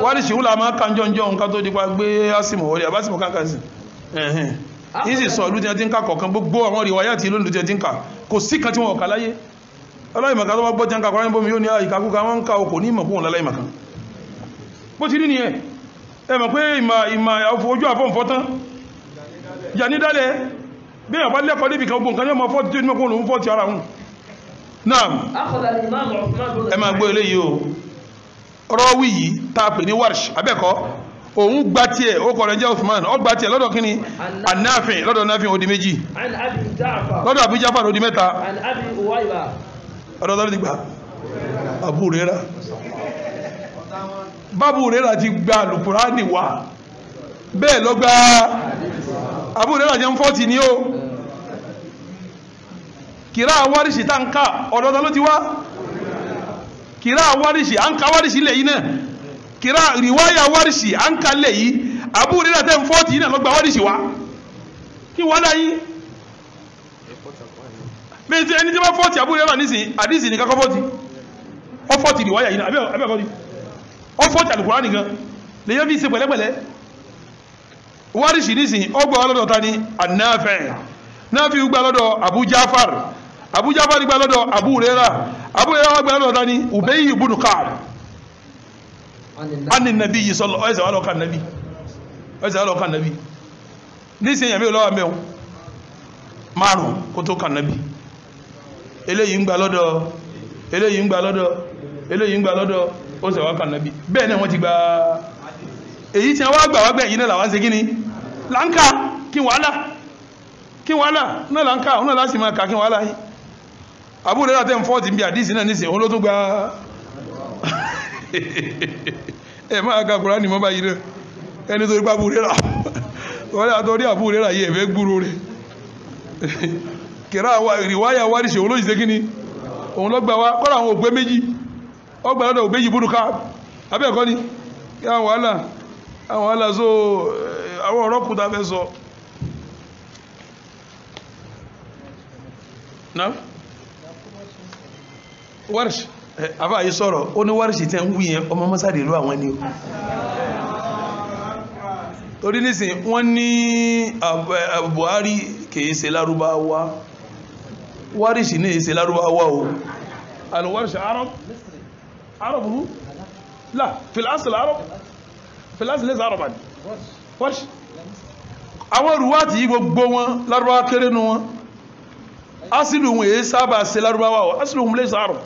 Warsh wúlà máa kànjọ́njọ́ nǹkan tó dípa gbé Asimu wọlé àbásìmọ̀ kankan sí yìí sì sọ ìlú tí wọ́n ti ń kà kọ̀ọ̀kan gbogbo àwọn riwaya tí lónìí tí wọ́n ti ń kà kò sí kan tí wọ́n kà láyé aláìmọ̀ká tó bá gbọ́ tí wọ́n kà kọ́ra níbomi yóò ní ìkàkùkà wọ́n ń ka okò ní ìmọ̀ fún òun láláìmọ̀ká bó ti rí nìyẹn ẹ mọ̀ pé ìmọ̀ ojú àfọ́nfọ́ tán yà ní dálẹ̀ bí i àbá lẹ́kọ̀ọ́ níbi kan gbọ́n kan ní ọmọ fọ́tí tí ó ní mọ́kún olùn fọ́tí ara hùn náà ẹ máa gbọ́ eléyìí o rọ́wí yìí tá a pè ní Warsh abẹ́kọ́ òun gba tiẹ̀ ó kọ̀ rẹ̀ jẹ́ Uthman ó gba tiẹ̀ lọ́dọ̀ kíni An-Nafi' lọ́dọ̀ Nafi' ó di méjì lọ́dọ̀ Abu Ja'far ó di mẹ́ta ọ̀dọ̀ ti gbà Abu Hurairah Abu Hurairah ti gba Al-Qur'ani wá bẹ́ẹ̀ lọ gba Abu Hurairah jẹ́ ń fọ́tí ní ó kìrá Warishi tá ń ká ọ̀dọ̀ ló ti wá kìrá Warishi à ń ká Warishi lẹ̀ yìí náà kìrá riwaya Warishi à ń ká lẹ̀ yìí Abu Hurairah tẹ́ ń fọ́tí náà lọ gba Warishi wá kí wọ́n láyé bẹ́ẹ̀ tí ẹni tí wọ́n fọ́tí Abu Hurairah nísìn àdísì ní kakọ́ fọ́tí ọ fọ́tí riwaya yìí náà abẹ́ẹ̀kọ́ ni ọ fọ́tí Al-Qur'ani gan lè yẹ́ bí ṣe pẹ̀lẹ́pẹ̀lẹ́ Warishi nísìn ọgbà ọlọ́dọ̀ ta ni An-Nafi' Nafi gbà lọ́dọ̀ Abu Ja'far gbà lọ́dọ̀ Abu Hurairah gbà lọ́dọ̀ ta ni Ubay ibn Ka'b ani nabi yìí sọlọ ẹsẹ̀ wà lọ́kàn nabi nísìn yàmí olówó mẹ́wọ́n márùn kó tó kàn nabi eléyìí ń gbà lọ́dọ̀ ó sẹ̀ wà kàn nabi bẹ́ẹ̀ náà wọ́n ti gba èyí tí wọ́n gbà wágbẹ̀ yìí náà làwọn ṣe gíní láńkà kí wàhálà náà láńkà náà láti máa kà kí wàhálà yìí Abu Hurairah tẹ́ ń fọ́ọ̀tì bí àdísì náà nísìn olótó gba ẹ máa ka Kùránì mọ́ báyìí náà ẹni tó rí pa Abu Hurairah wọ́n lè àtọ́rí Abu Hurairah yìí ẹ̀fẹ́ gbúrò rẹ̀ kìrá riwaya Warishi olóyìn ṣe gíní òun lọ́gbà wá kọ́ra àwọn ògbé méjì ọgbà lọ́dọ̀ Ubay ibn Ka'b abẹ́ẹ̀kọ́ ni kí àwọn aláṣọ àwọn ọ̀rọ̀ kùtà fẹ́ sọ náà Warsh àbá yìí sọ̀rọ̀ ó ní Warsh tẹ́ ń wí yẹn ọmọ mọ́sáàdì ìlú àwọn ni o torí nísìn wọ́n ní Buhari kìí ṣe lárúbáwá Warsh ní ṣe lárúbáwá o al-Warsh Arab hu la fil asl Arab fil asl laysa Araban Warsh àwọn ruwaati yìí gbogbo wọn lárúbáwá kéré nu wọn asìlù wọn èyí sábà ṣe lárúbáwá o asìlù wọn laysa Arab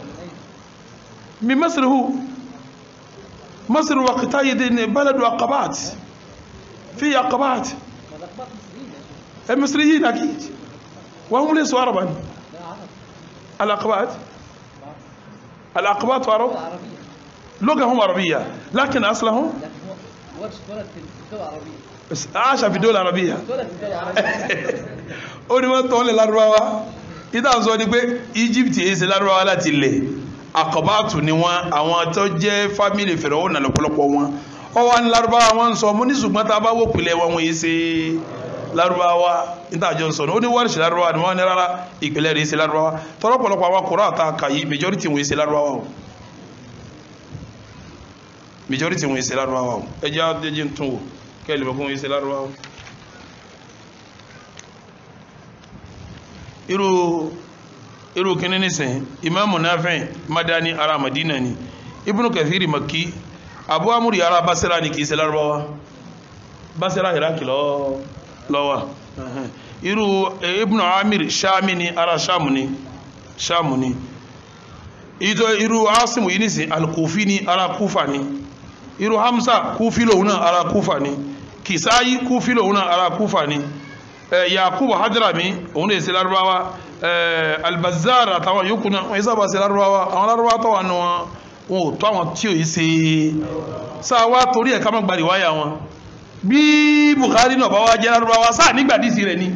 mi Masr hu Masr waqta yidin baladu aqabat في عقبات المصريين أكيد وهم ليسوا عربا العقبات عرب لغتهم عربية لكن أصلهم عاش في دولة عربية oni wọ́n tọ́ lè lárúbáwá ìdá sọ ni pé Egypt yìí ṣe lárúbáwá láti lè àkọ́bátù ni wọ́n àwọn tó jẹ́ fámìlì Fáráò náà lọ́pọ̀lọpọ̀ wọn ọwọ́ ní lárúbáwá wọn ń sọ mú ní ṣùgbọ́n tá a bá wò pìlẹ̀ wọn wọ́n yìí ṣe lárúbáwá nítajọ́ ń sọ ní ó ní Warsh lárúbáwá ni wọ́n ní rárá ìpìlẹ̀ rẹ̀ ṣe lárúbáwá tọ́lọ́pọ̀lọpọ̀ àwọn kùrọ̀ àtàkà yìí majority wọ́n ṣe lárúbáwá o majority wọ́n ṣe lárúbáwá o ẹjẹ́ àdéjì ń tún wò kẹ́lẹ̀ bọ́ fún wọ́n ṣe lárúbáwá irú kìíní nísìn Imam Nafi' Madani ara Madina ni Ibn Kathir Makki Abu Amri ara Basra ni kìí ṣe lárúbáwá Basra Iraki lọ́wọ́ irú Ibn Amir Shami ni ara Shamu ni irú Asimu yìí nísìn Al-Kufi ni ara Kufa ni irú Hamza Kufi lòun náà ara Kufa ni Kisayi Kufi lòun náà ara Kufa ni Yakubu Hadrami òun lè ṣe lárúbáwá Al-Bazzar àtàwọn yòókù náà wọ́n yìí sábà ṣe lárúbáwá àwọn lárúbáwá tó wà nù wọn ò tó àwọn tí ò yìí ṣe sáwá torí ẹ̀ká mọ́ gbàdì wáyà wọn bí Bukhari náà bá wá jẹ́ lárúbáwá sáà nígbàdìsí rẹ̀ ni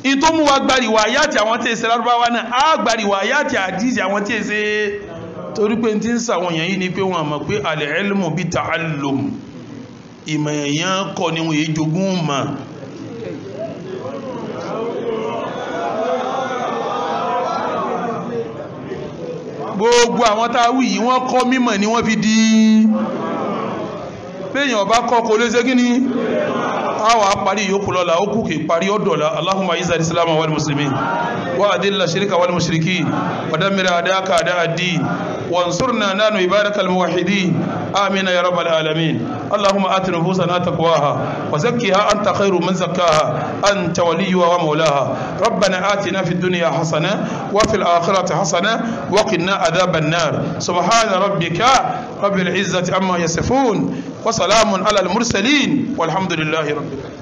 in tó mú wa gbàdì wáyà àti àwọn tí èsè lárúbáwá náà á gbàdì wáyà àti àdìsí àwọn tí èsè torí pé tí ń sàwọn èèyàn yìí ni pé wọn mọ̀ pé al-ilmu bi ta'allum ìmọ̀ èèyàn kọ́ ni wọ́n yé jogún mọ̀ gbogbo àwọn tá a wí yìí wọ́n kọ́ mímọ̀ ni wọ́n fi di péyàn bá kọ́ kò lè ṣe kí ni àwọn àparí yòókù lọ́la ó kù kì parí ọ̀dọ̀la Allahumma izza al-islam wal muslimin wa adilla shirka wal mushrikin wa dammir a'daka a'da ad-din وانصرنا نحن عبادك الموحدين آمين يا رب العالمين اللهم آت نفوسنا تقواها وزكها أنت خير من زكاها أنت وليها ومولاها ربنا آتنا في الدنيا حسنة وفي الآخرة حسنة وقنا عذاب النار سبحان ربك رب العزة عما يصفون وسلام على المرسلين والحمد لله رب العالمين